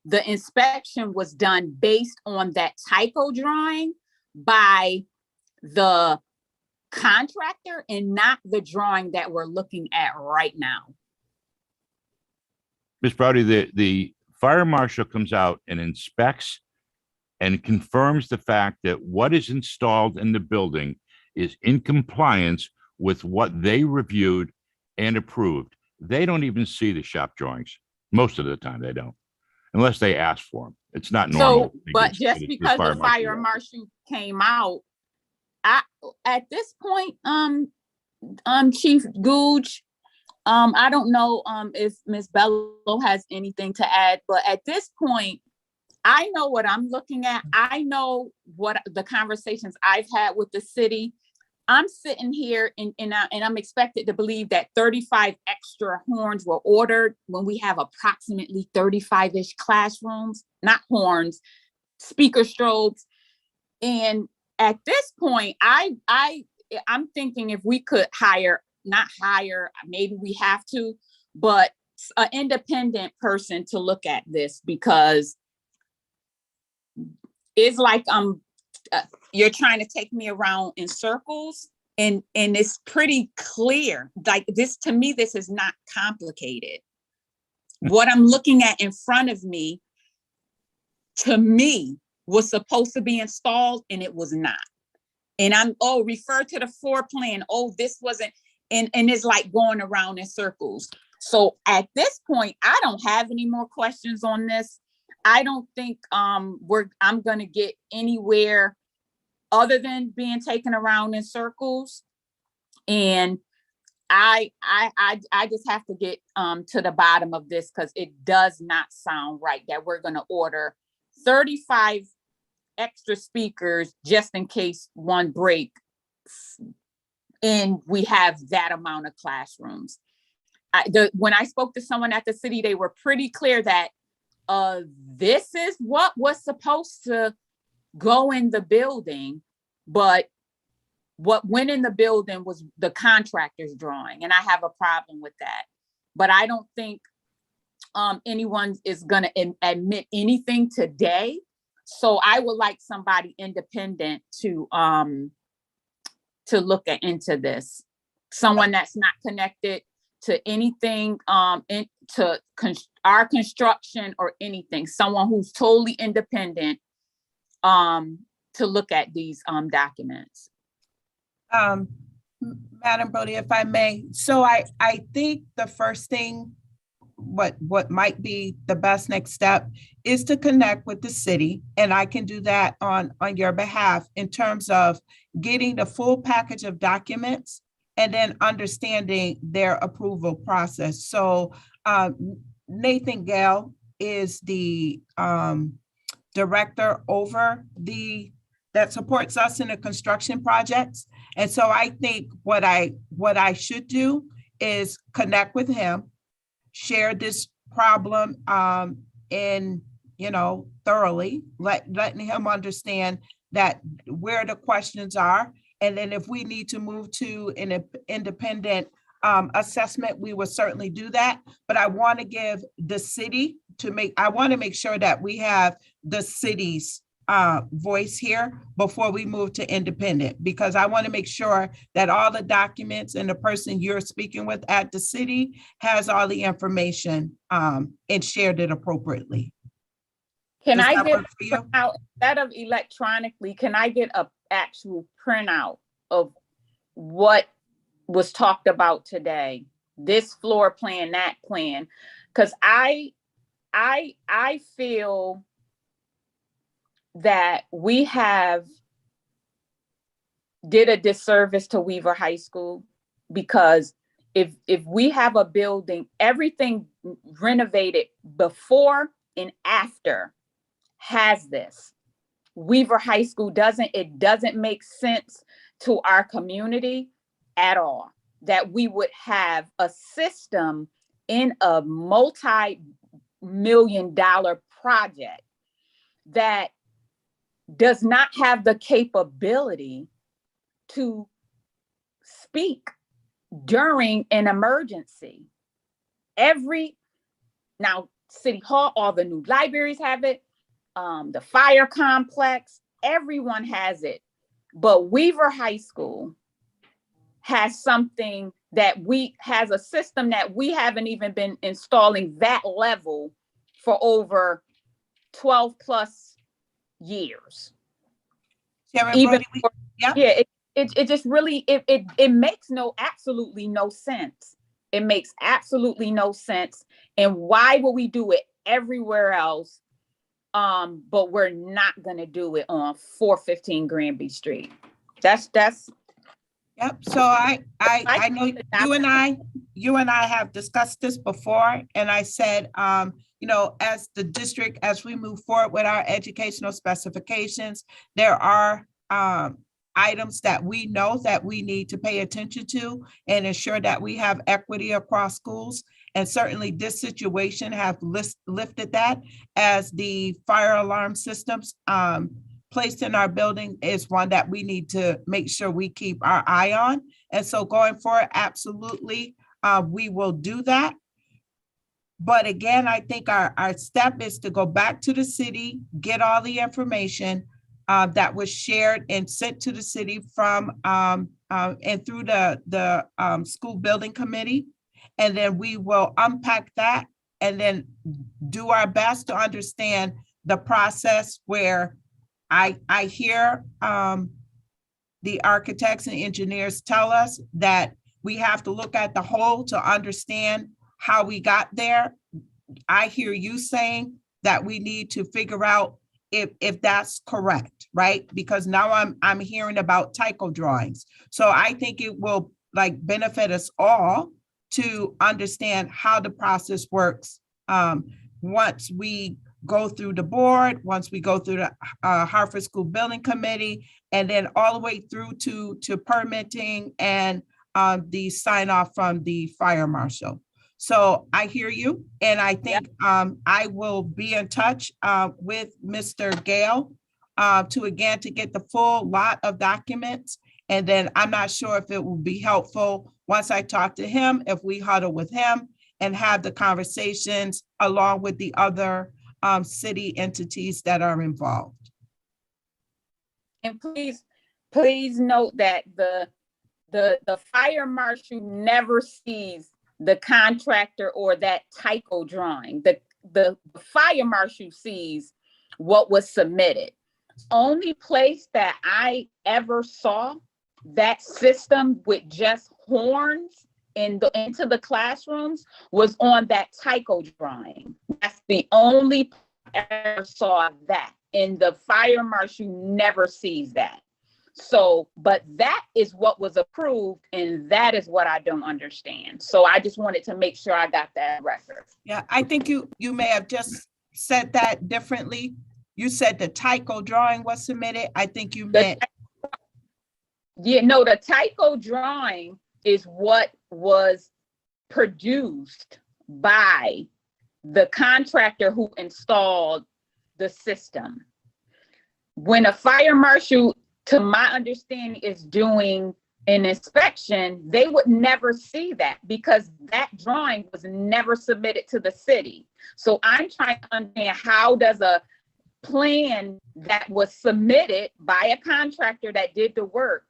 the inspection was done based on that typo drawing by the contractor and not the drawing that we're looking at right now. Ms. Brody, the fire marshal comes out and inspects and confirms the fact that what is installed in the building is in compliance with what they reviewed and approved. They don't even see the shop drawings. Most of the time they don't, unless they ask for them. It's not normal. So, but just because the fire marshal came out, at this point, Chief Gooch, I don't know if Ms. Bello has anything to add, but at this point, I know what I'm looking at. I know what the conversations I've had with the city. I'm sitting here and I'm expected to believe that 35 extra horns were ordered when we have approximately 35-ish classrooms, not horns, speaker strobes. And at this point, I'm thinking if we could maybe we have to, but an independent person to look at this, because it's like you're trying to take me around in circles, and it's pretty clear. Like this, to me, this is not complicated. What I'm looking at in front of me, to me, was supposed to be installed and it was not. And refer to the floor plan. This wasn't, and it's like going around in circles. So at this point, I don't have any more questions on this. I don't think I'm gonna get anywhere other than being taken around in circles. And I just have to get to the bottom of this because it does not sound right that we're gonna order 35 extra speakers just in case one break and we have that amount of classrooms. When I spoke to someone at the city, they were pretty clear that this is what was supposed to go in the building, but what went in the building was the contractor's drawing, and I have a problem with that. But I don't think anyone is gonna admit anything today. So I would like somebody independent to look into this. Someone that's not connected to anything, to our construction or anything. Someone who's totally independent to look at these documents. Madam Brody, if I may, so I think the first thing, what might be the best next step is to connect with the city, and I can do that on your behalf in terms of getting the full package of documents and then understanding their approval process. So Nathan Gale is the director over that supports us in the construction projects. And so I think what I should do is connect with him, share this problem thoroughly, letting him understand that where the questions are. And then if we need to move to an independent assessment, we will certainly do that. But I want to give the city I want to make sure that we have the city's voice here before we move to independent, because I want to make sure that all the documents and the person you're speaking with at the city has all the information and shared it appropriately. Can Does I that get work for you? out instead of electronically? Can I get a actual printout of what was talked about today? This floor plan, that plan, because I feel that we have did a disservice to Weaver High School, because if we have a building, everything renovated before and after has this. Weaver High School doesn't make sense to our community at all, that we would have a system in a multi-million-dollar project that does not have the capability to speak during an emergency. Now, City Hall, all the new libraries have it, the fire complex, everyone has it. But Weaver High School has something has a system that we haven't even been installing that level for over 12 plus years. Chairman Even Brody, yeah. Yeah, it just really, it makes absolutely no sense. It makes absolutely no sense. And why would we do it everywhere else? But we're not gonna do it on 415 Granby Street. That's Yep. So I know you and I have discussed this before, and I said, as the district, as we move forward with our educational specifications, there are items that we know that we need to pay attention to and ensure that we have equity across schools. And certainly this situation have lifted that, as the fire alarm systems placed in our building is one that we need to make sure we keep our eye on. And so going forward, absolutely, we will do that. But again, I think our step is to go back to the city, get all the information that was shared and sent to the city from and through the school building committee. And then we will unpack that and then do our best to understand the process where I hear the architects and engineers tell us that we have to look at the whole to understand how we got there. I hear you saying that we need to figure out if that's correct, right? Because now I'm hearing about tycho drawings. So I think it will like benefit us all to understand how the process works. Once we go through the board, once we go through the Hartford School Building Committee, and then all the way through to permitting and the sign off from the fire marshal. So I hear you, and I think I will be in touch with Mr. Gale to get the full lot of documents. And then I'm not sure if it will be helpful once I talk to him, if we huddle with him and have the conversations along with the other city entities that are involved. And please note that the fire marshal never sees the contractor or that typo drawing. The fire marshal sees what was submitted. Only place that I ever saw that system with just horns into the classrooms was on that typo drawing. That's the only place I ever saw that. And the fire marshal never sees that. So, but that is what was approved, and that is what I don't understand. So I just wanted to make sure I got that record. Yeah, I think you may have just said that differently. You said the typo drawing was submitted. I think you meant. Yeah, no, the typo drawing is what was produced by the contractor who installed the system. When a fire marshal, to my understanding, is doing an inspection, they would never see that because that drawing was never submitted to the city. So I'm trying to understand, how does a plan that was submitted by a contractor that did the work,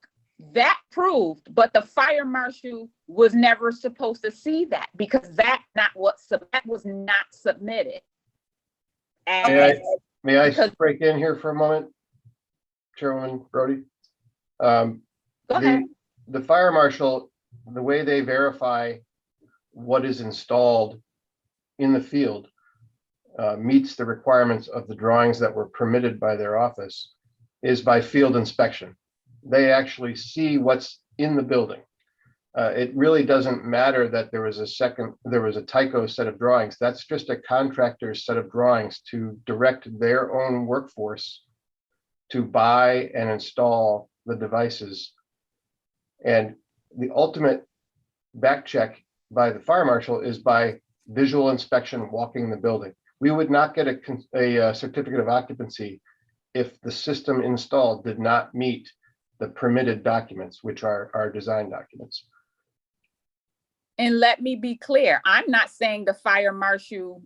that proved, but the fire marshal was never supposed to see that because that was not submitted. May I break in here for a moment, Chairwoman Brody? Go ahead. The fire marshal, the way they verify what is installed in the field meets the requirements of the drawings that were permitted by their office is by field inspection. They actually see what's in the building. It really doesn't matter that there was a typo set of drawings. That's just a contractor's set of drawings to direct their own workforce to buy and install the devices. And the ultimate back check by the fire marshal is by visual inspection walking the building. We would not get a certificate of occupancy if the system installed did not meet the permitted documents, which are our design documents. And let me be clear, I'm not saying the fire marshal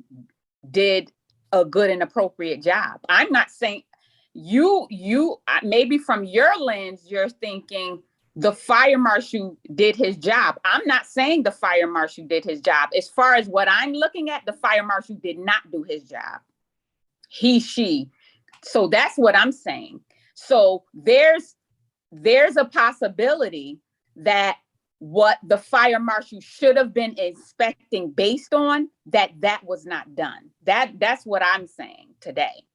did a good and appropriate job. I'm not saying maybe from your lens, you're thinking the fire marshal did his job. I'm not saying the fire marshal did his job. As far as what I'm looking at, the fire marshal did not do his job. She. So that's what I'm saying. So there's a possibility that what the fire marshal should have been inspecting based on that was not done. That's what I'm saying today.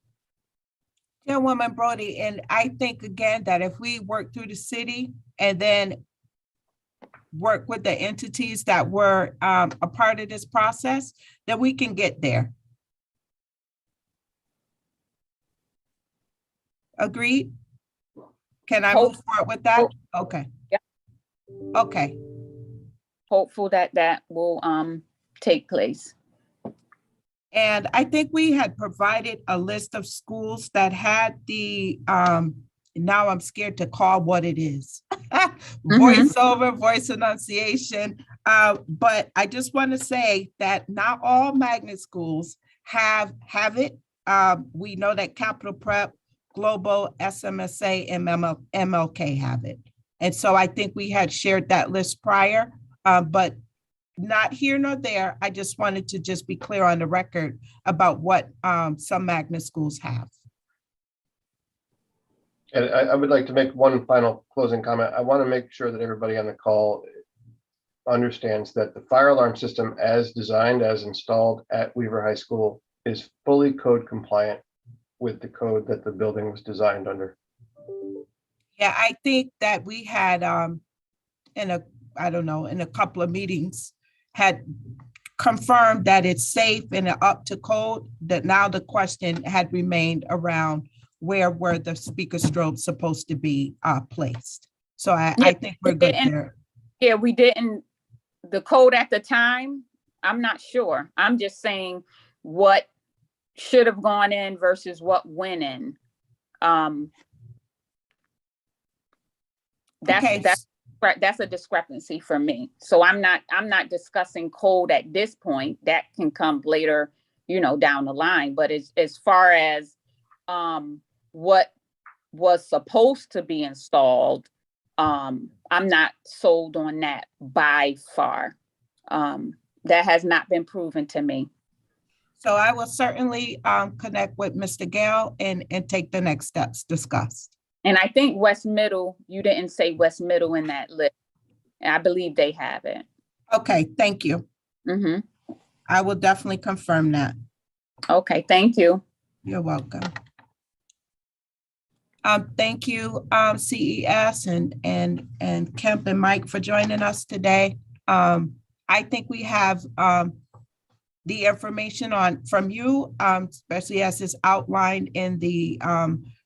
Chairwoman Brody, and I think again that if we work through the city and then work with the entities that were a part of this process, then we can get there. Agreed? Can I move forward with that? Okay. Yeah. Okay. Hopeful that will take place. And I think we had provided a list of schools that had the, now I'm scared to call what it is. Voiceover, voice enunciation. But I just want to say that not all magnet schools have it. We know that Capital Prep, Global, SMSA, and MLK have it. And so I think we had shared that list prior, but not here nor there. I just wanted to just be clear on the record about what some magnet schools have. And I would like to make one final closing comment. I want to make sure that everybody on the call understands that the fire alarm system as designed, as installed at Weaver High School is fully code compliant with the code that the building was designed under. Yeah, I think that we had I don't know, in a couple of meetings, had confirmed that it's safe and up to code, that now the question had remained around where were the speaker strobes supposed to be placed. So I Yeah, think we're good and- there. Yeah, we didn't, the code at the time, I'm not sure. I'm just saying what should have gone in versus what went in. Okay, That's a discrepancy for me. So I'm not discussing code at this point. That can come later, down the line. But as far as what was supposed to be installed, I'm not sold on that by far. That has not been proven to me. so I will certainly connect with Mr. Gale and take the next steps discussed. And I think West Middle, you didn't say West Middle in that list. I believe they have it. Okay, thank you. Mm-hmm. I will definitely confirm that. Okay, thank you. You're welcome. Thank you, CES and Kemp and Mike for joining us today. I think we have the information from you, especially as is outlined in the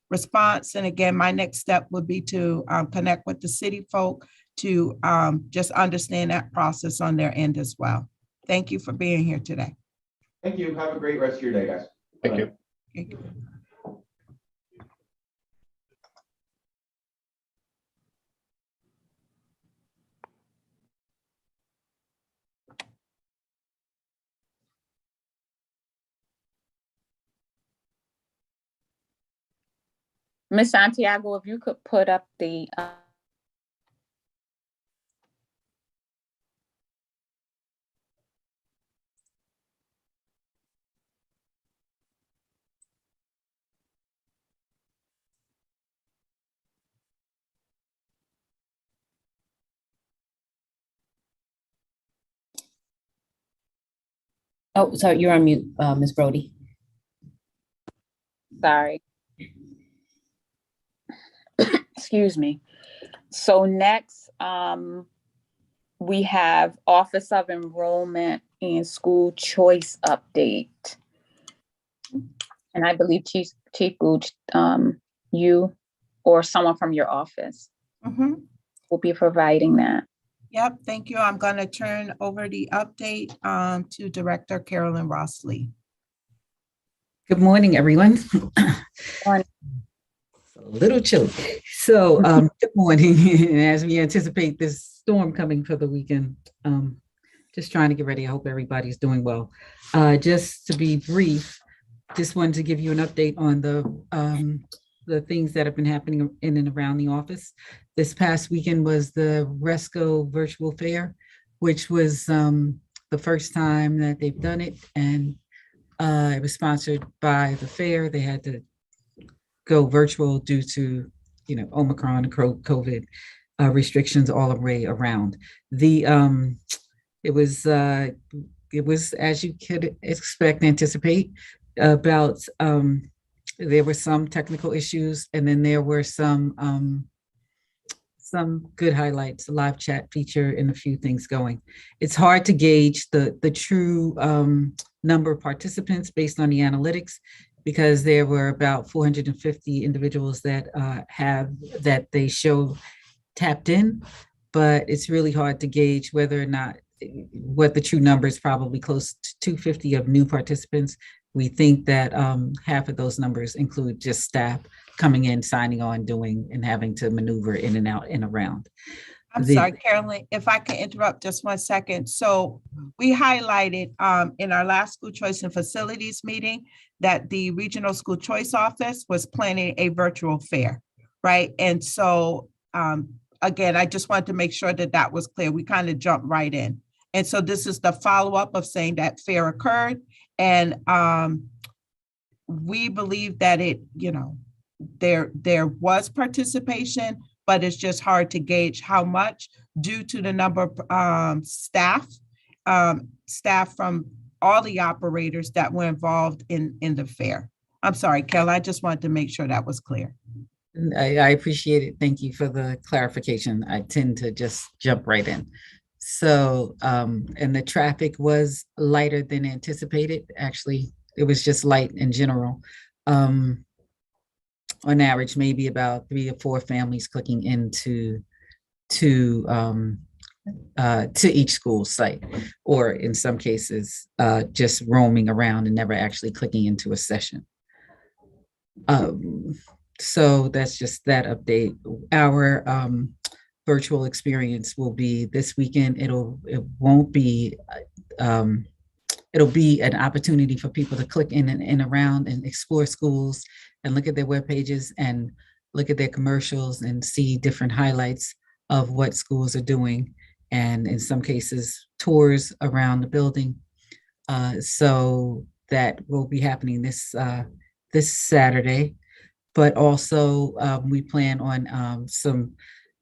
response. And again, my next step would be to connect with the city folk to just understand that process on their end as well. Thank you for being here today. Thank you. Have a great rest of your day, guys. Thank you. Thank you. Ms. Santiago, if you could put up the Oh, sorry, you're on mute, Ms. Brody. sorry. Excuse me. So next, we have Office of Enrollment and School Choice Update. And I believe Chief Gooch, you or someone from your office Mhm. will be providing that. Yep, thank you. I'm going to turn over the update to Director Carolyn Rossley. Good morning, everyone. Morning. A little chilly. So good morning. And as we anticipate this storm coming for the weekend, just trying to get ready. I hope everybody's doing well. Just to be brief, just wanted to give you an update on the things that have been happening in and around the office. This past weekend was the RESCO virtual fair, which was the first time that they've done it. And it was sponsored by the fair. They had to go virtual due to, Omicron and COVID restrictions all the way around. It was, as you could expect and anticipate, about there were some technical issues, and then there were some good highlights, a live chat feature and a few things going. It's hard to gauge the true number of participants based on the analytics, because there were about 450 individuals that they show tapped in, but it's really hard to gauge whether or not what the true number is. Probably close to 250 of new participants. We think that half of those numbers include just staff coming in, signing on, doing, and having to maneuver in and out and around. I'm sorry, Carolyn, if I can interrupt just 1 second. So we highlighted in our last school choice and facilities meeting that the Regional School Choice Office was planning a virtual fair, right? And so again, I just wanted to make sure that that was clear. We kind of jumped right in. And so this is the follow-up of saying that fair occurred. And we believe that there was participation, but it's just hard to gauge how much due to the number of staff from all the operators that were involved in the fair. I'm sorry, Kel, I just wanted to make sure that was clear. I appreciate it. Thank you for the clarification. I tend to just jump right in. So, and the traffic was lighter than anticipated. Actually, it was just light in general. On average, maybe about 3 or 4 families clicking into to each school site, or in some cases, just roaming around and never actually clicking into a session. So that's just that update. Our virtual experience will be this weekend. It won't be, it'll be an opportunity for people to click in and around and explore schools and look at their web pages and look at their commercials and see different highlights of what schools are doing. And in some cases, tours around the building. So that will be happening this Saturday. But also we plan on some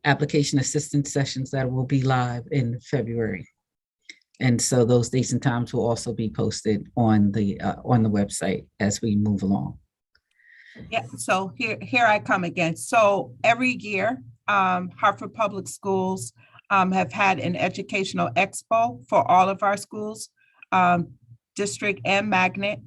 application assistance sessions that will be live in February. And so those dates and times will also be posted on the website as we move along. Yeah, so here I come again. So every year, Hartford Public Schools have had an educational expo for all of our schools, district and magnet.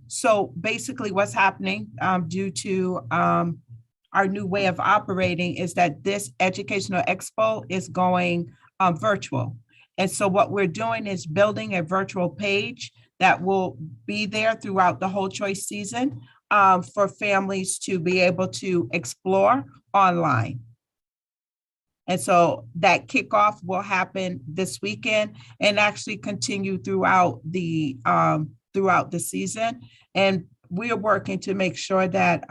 So basically what's happening due to our new way of operating is that this educational expo is going virtual. And so what we're doing is building a virtual page that will be there throughout the whole choice season for families to be able to explore online. And so that kickoff will happen this weekend and actually continue throughout the season. And we are working to make sure that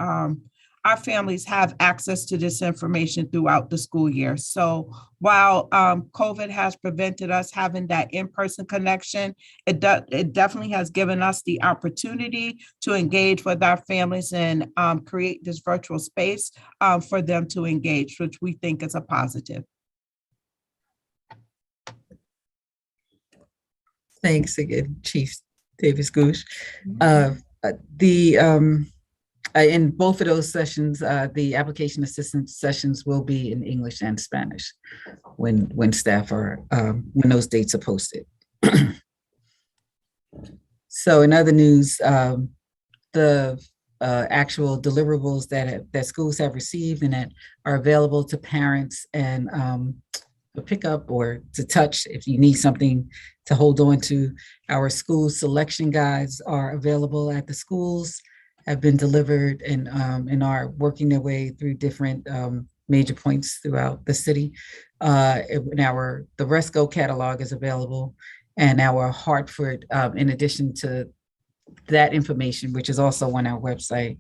our families have access to this information throughout the school year. So while COVID has prevented us having that in-person connection, it definitely has given us the opportunity to engage with our families and create this virtual space for them to engage, which we think is a positive. Thanks again, Chief Davis Goosh. In both of those sessions, the application assistance sessions will be in English and Spanish when staff are, when those dates are posted. So in other news, the actual deliverables that schools have received and that are available to parents and to pick up or to touch if you need something to hold on to. Our school selection guides are available at the schools, have been delivered and are working their way through different major points throughout the city. The Resco catalog is available, and our Hartford, in addition to that information, which is also on our website,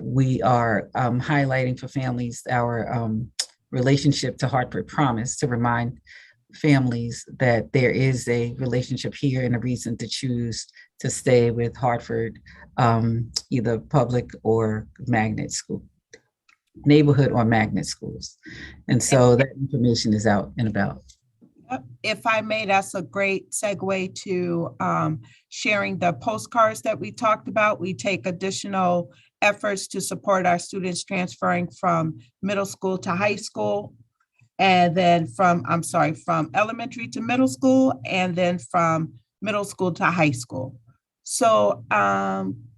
we are highlighting for families our relationship to Hartford Promise to remind families that there is a relationship here and a reason to choose to stay with Hartford, either public or magnet school, neighborhood or magnet schools. And so that information is out and about. If I may, that's a great segue to sharing the postcards that we talked about. We take additional efforts to support our students transferring from middle school to high school, and then from elementary to middle school, and then from middle school to high school. So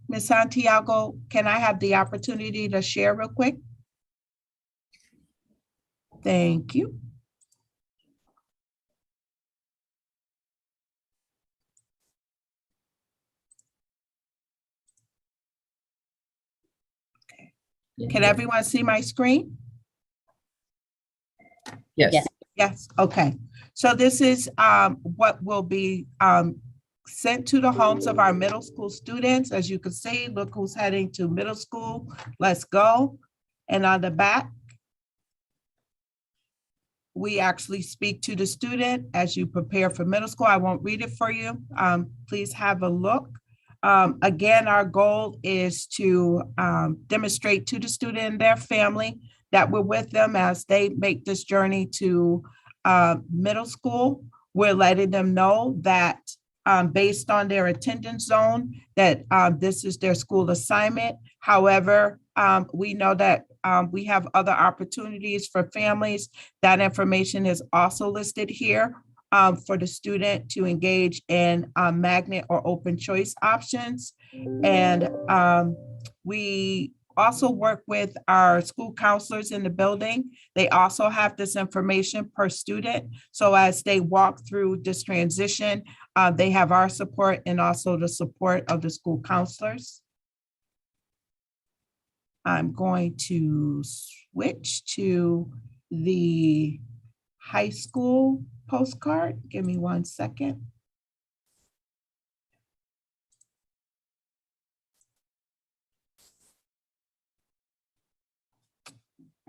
Ms. Santiago, can I have the opportunity to share real quick? Thank you. Can everyone see my screen? Yes. Yes. Yes, okay. So this is what will be sent to the homes of our middle school students. As you can see, look who's heading to middle school. Let's go. And on the back, we actually speak to the student as you prepare for middle school. I won't read it for you. Please have a look. Again, our goal is to demonstrate to the student and their family that we're with them as they make this journey to middle school. We're letting them know that based on their attendance zone, that this is their school assignment. However, we know that we have other opportunities for families. That information is also listed here for the student to engage in magnet or open choice options. And we also work with our school counselors in the building. They also have this information per student. So as they walk through this transition, they have our support and also the support of the school counselors. I'm going to switch to the high school postcard. Give me 1 second.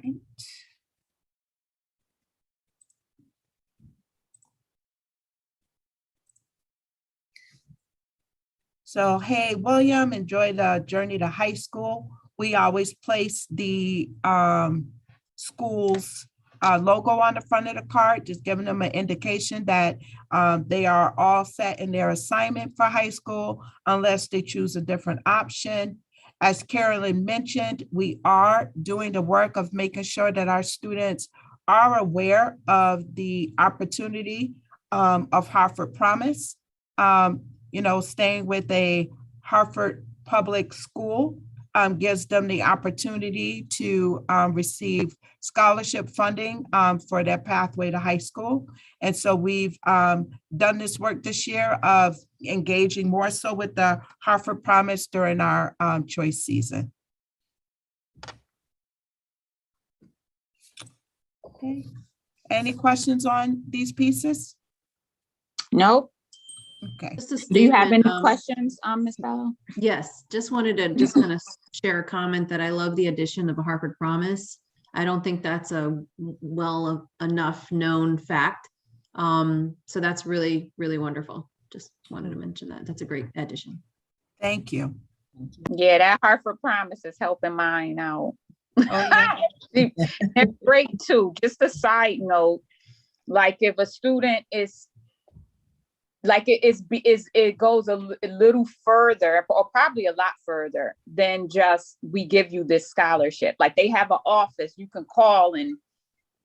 Right. So, hey, William, enjoy the journey to high school. We always place the school's logo on the front of the card, just giving them an indication that they are all set in their assignment for high school unless they choose a different option. As Carolyn mentioned, we are doing the work of making sure that our students are aware of the opportunity of Hartford Promise. Staying with a Hartford public school gives them the opportunity to receive scholarship funding for their pathway to high school. And so we've done this work this year of engaging more so with the Hartford Promise during our choice season. Okay. Any questions on these pieces? Nope. Okay. Just a Do you have any statement, questions, Ms. Bell? Yes, just wanted to just kind of share a comment that I love the addition of a Hartford Promise. I don't think that's a well enough known fact. So that's really, really wonderful. Just wanted to mention that. That's a great addition. Thank you. Yeah, that Hartford Promise is helping mine out. Oh, yeah. It's great too. Just a side note, like if a student is like it goes a little further or probably a lot further than just we give you this scholarship. Like they have an office you can call, and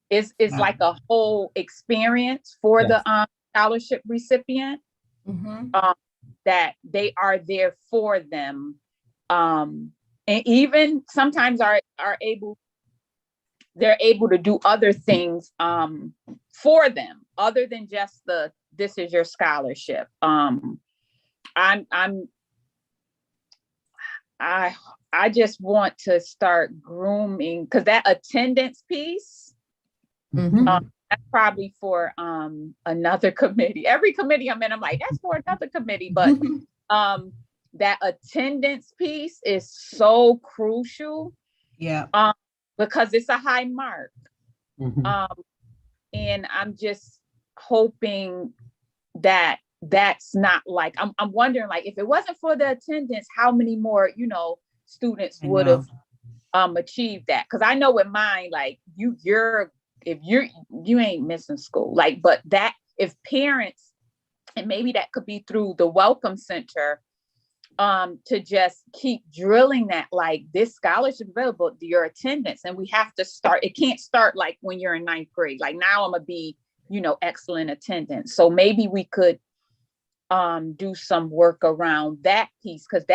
it's Yeah. like a whole experience for Yes. the scholarship recipient. Mhm. That they are there for them, and even sometimes they're able to do other things for them other than just this is your scholarship. I just want to start grooming, because that attendance piece, that's probably for another committee. Every committee I'm in, I'm like, that's for another committee. But that attendance piece is so crucial. Yeah. Because it's a high mark. And I'm just hoping that that's not like, I'm wondering, like, if it wasn't for the attendance, how many more, students I would know. have achieved that? Because I know with mine, like you ain't missing school. Like, but that if parents, and maybe that could be through the Welcome Center, to just keep drilling that, like, this scholarship available to your attendance. And we have to start, it can't start like when you're in 9th grade, like now I'm gonna be, excellent attendance. So maybe we could do some work around that piece, because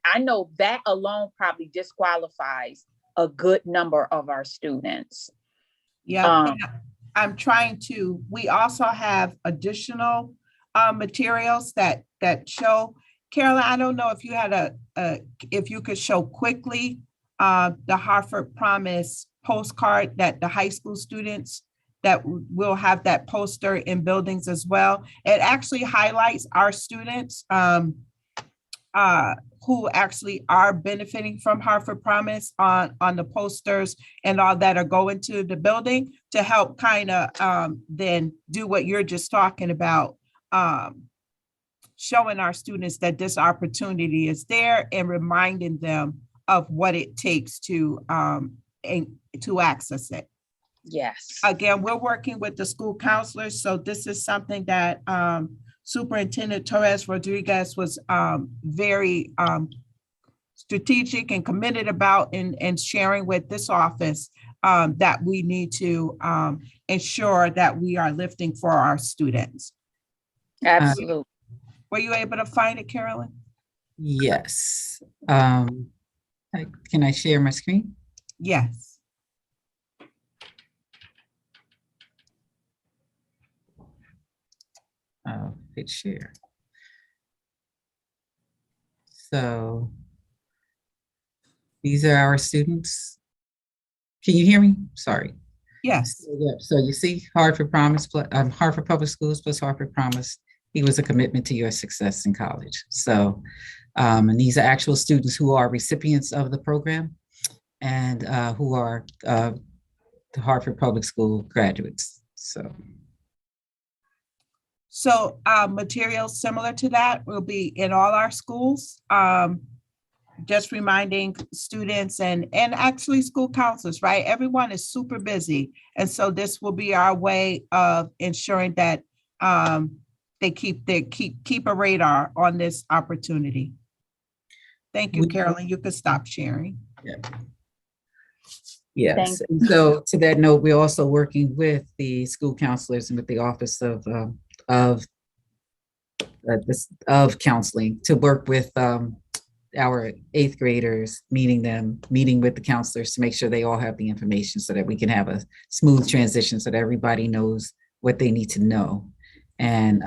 I know that alone probably disqualifies a good number of our students. Yeah. I'm trying to, we also have additional materials that show. Carolyn, I don't know if you had if you could show quickly the Hartford Promise postcard that the high school students that will have that poster in buildings as well. It actually highlights our students who actually are benefiting from Hartford Promise on the posters and all that are going to the building to help kind of then do what you're just talking about, showing our students that this opportunity is there and reminding them of what it takes to access it. Yes. Again, we're working with the school counselors, so this is something that Superintendent Torres Rodriguez was very strategic and committed about and sharing with this office that we need to ensure that we are lifting for our students. Absolutely. Were you able to find it, Carolyn? Yes. Can I share my screen? Yes. Hit share. So these are our students. Can you hear me? Sorry. Yes. So you see Hartford Promise, Hartford Public Schools plus Hartford Promise. He was a commitment to your success in college. So, and these are actual students who are recipients of the program and who are the Hartford Public School graduates. So materials similar to that will be in all our schools. Just reminding students and actually school counselors, right? Everyone is super busy. And so this will be our way of ensuring that they keep a radar on this opportunity. Thank you, Carolyn. You could stop sharing. Yeah. Yes. And so to that note, we're also working with the school counselors and with the Office of Counseling to work with our 8th graders, meeting with the counselors to make sure they all have the information so that we can have a smooth transition so that everybody knows what they need to know. And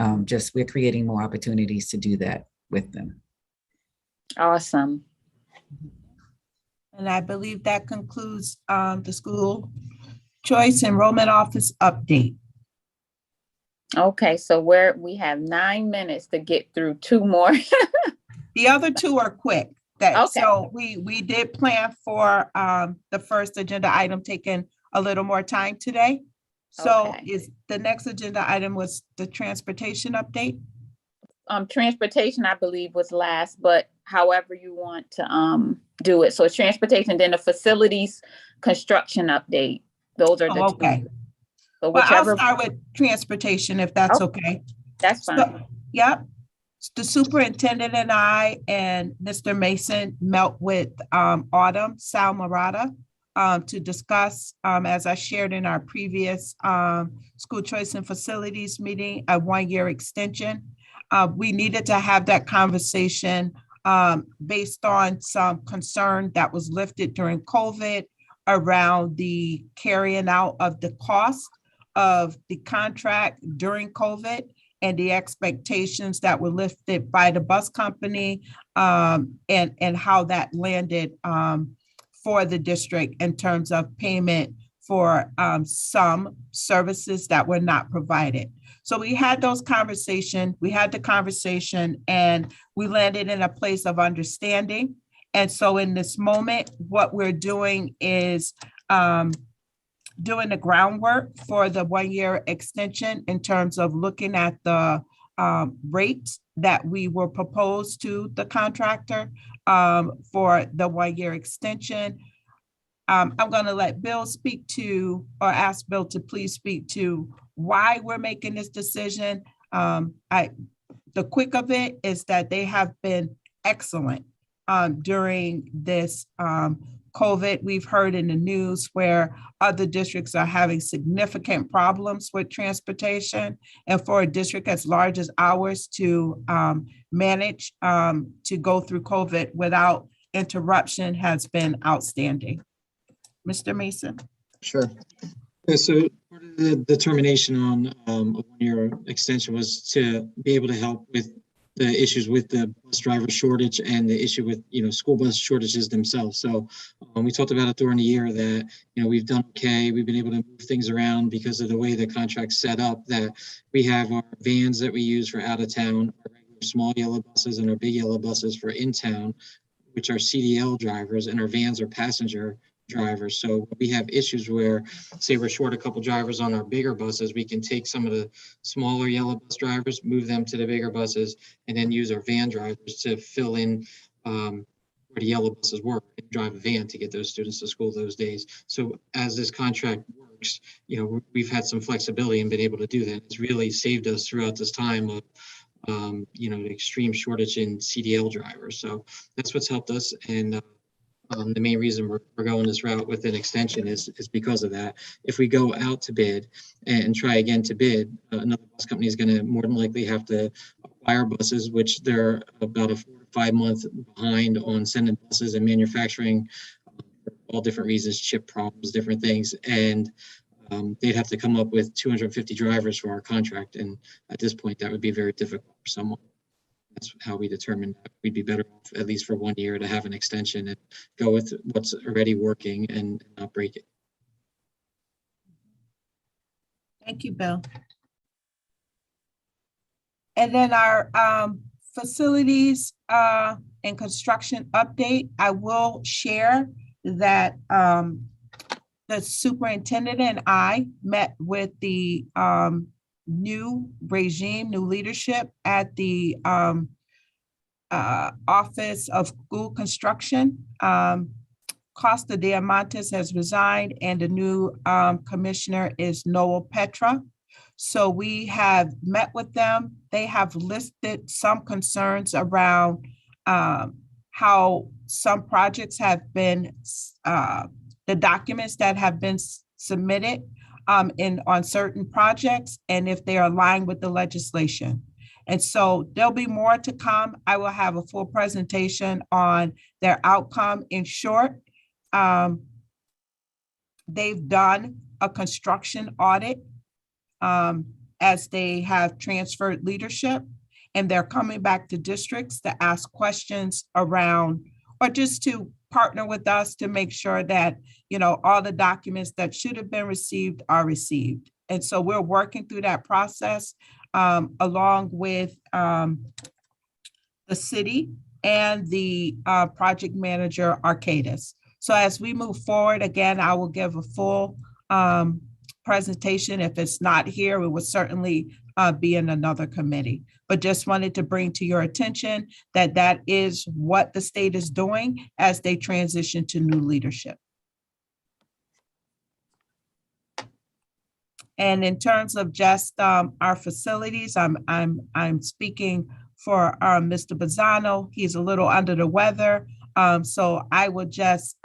we're creating more opportunities to do that with them. Awesome. And I believe that concludes the school choice enrollment office update. Okay, so we have 9 minutes to get through 2 more. The other 2 are quick. Okay. So we did plan for the first agenda item taking a little more time today. So Okay. is the next agenda item was the transportation update? Transportation, I believe, was last, but however you want to do it. So transportation, then the facilities construction update. Those are the Oh, two. okay. So Well, I'll whichever, start with transportation if that's okay. that's fine. So, yep. The superintendent and I and Mr. Mason met with Autumn Salmarada to discuss, as I shared in our previous school choice and facilities meeting, a 1-year extension. We needed to have that conversation based on some concern that was lifted during COVID around the carrying out of the cost of the contract during COVID and the expectations that were lifted by the bus company and how that landed for the district in terms of payment for some services that were not provided. So we had the conversation and we landed in a place of understanding. And so in this moment, what we're doing is doing the groundwork for the 1-year extension in terms of looking at the rates that we were proposed to the contractor for the 1-year extension. I'm going to let Bill speak to, or ask Bill to please speak to why we're making this decision. The quick of it is that they have been excellent during this COVID. We've heard in the news where other districts are having significant problems with transportation, and for a district as large as ours to manage to go through COVID without interruption has been outstanding. Mr. Mason. Sure. Yeah, so part of the determination on a 1-year extension was to be able to help with the issues with the bus driver shortage and the issue with, school bus shortages themselves. So we talked about it during the year that, we've done okay. We've been able to move things around because of the way the contract's set up, that we have our vans that we use for out of town, our regular small yellow buses and our big yellow buses for in town, which are CDL drivers, and our vans are passenger drivers. So we have issues where, say we're short a couple drivers on our bigger buses, we can take some of the smaller yellow bus drivers, move them to the bigger buses, and then use our van drivers to fill in where the yellow buses work and drive a van to get those students to school those days. So as this contract works, we've had some flexibility and been able to do that. It's really saved us throughout this time of the extreme shortage in CDL drivers. So that's what's helped us. And the main reason we're going this route with an extension is because of that. If we go out to bid and try again to bid, another bus company is going to more than likely have to acquire buses, which they're about a 4 to 5 month behind on sending buses and manufacturing for all different reasons, chip problems, different things. And they'd have to come up with 250 drivers for our contract. And at this point, that would be very difficult for someone. That's how we determined that we'd be better off, at least for 1 year, to have an extension and go with what's already working and not break it. Thank you, Bill. And then our facilities and construction update, I will share that the superintendent and I met with the new regime, new leadership at the Office of School Construction. Costa Diamantes has resigned and the new commissioner is Noel Petra. So we have met with them. They have listed some concerns around how some projects have been, the documents that have been submitted on certain projects, and if they are aligned with the legislation. And so there'll be more to come. I will have a full presentation on their outcome. In short, they've done a construction audit as they have transferred leadership, and they're coming back to districts to ask questions around, or just to partner with us to make sure that, all the documents that should have been received are received. And so we're working through that process along with the city and the project manager, Arcadis. So as we move forward, again, I will give a full presentation. If it's not here, it will certainly be in another committee. But just wanted to bring to your attention that that is what the state is doing as they transition to new leadership. And in terms of just our facilities, I'm speaking for Mr. Bazzano. He's a little under the weather. So I would just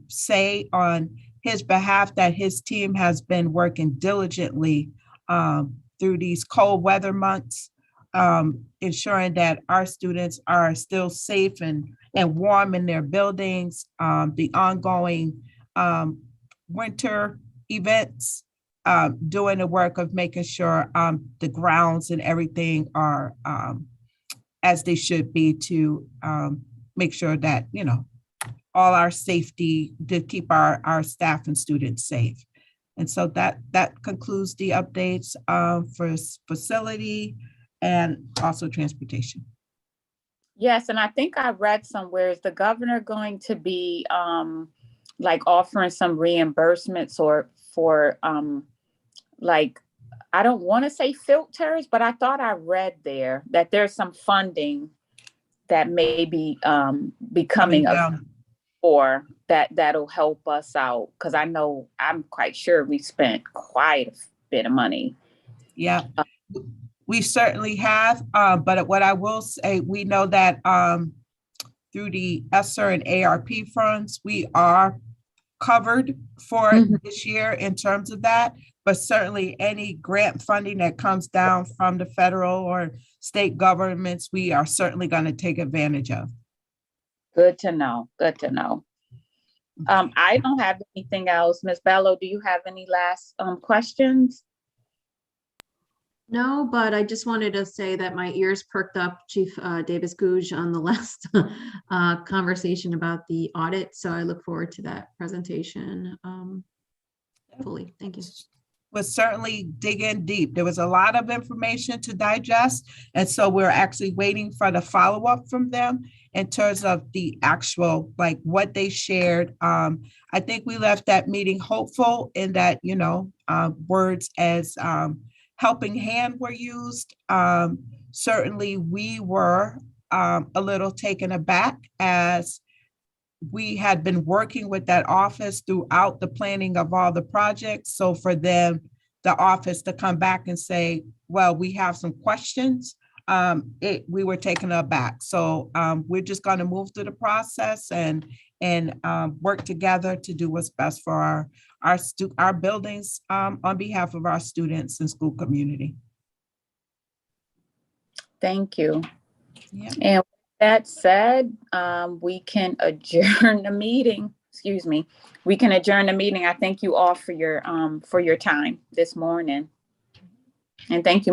say on his behalf that his team has been working diligently through these cold weather months, ensuring that our students are still safe and warm in their buildings, the ongoing winter events, doing the work of making sure the grounds and everything are as they should be to make sure that, all our safety, to keep our staff and students safe. And so that concludes the updates for facility and also transportation. Yes, and I think I read somewhere, is the governor going to be like offering some reimbursements or for like, I don't want to say filters, but I thought I read there that there's some funding that may be becoming or that'll help us out, because I know I'm quite sure we spent quite a bit of money. Yeah, we certainly have, but what I will say, we know that through the ESSER and ARP funds, we are covered for this year in terms of that, but certainly any grant funding that comes down from the federal or state governments, we are certainly going to take advantage of. Good to know. Good to know. I don't have anything else. Ms. Bello, do you have any last questions? No, but I just wanted to say that my ears perked up, Chief Davis Gouge, on the last conversation about the audit. So I look forward to that presentation fully. Thank you. We'll certainly dig in deep. There was a lot of information to digest. And so we're actually waiting for the follow-up from them in terms of the actual, like what they shared. I think we left that meeting hopeful in that, words as helping hand were used. Certainly we were a little taken aback as we had been working with that office throughout the planning of all the projects. So for them, the office to come back and say, well, we have some questions, we were taken aback. So we're just going to move through the process and work together to do what's best for our buildings on behalf of our students and school community. Thank you. Yeah. And with that said, we can adjourn the meeting. Excuse me. We can adjourn the meeting. I thank you all for your time this morning. And thank you, Ms.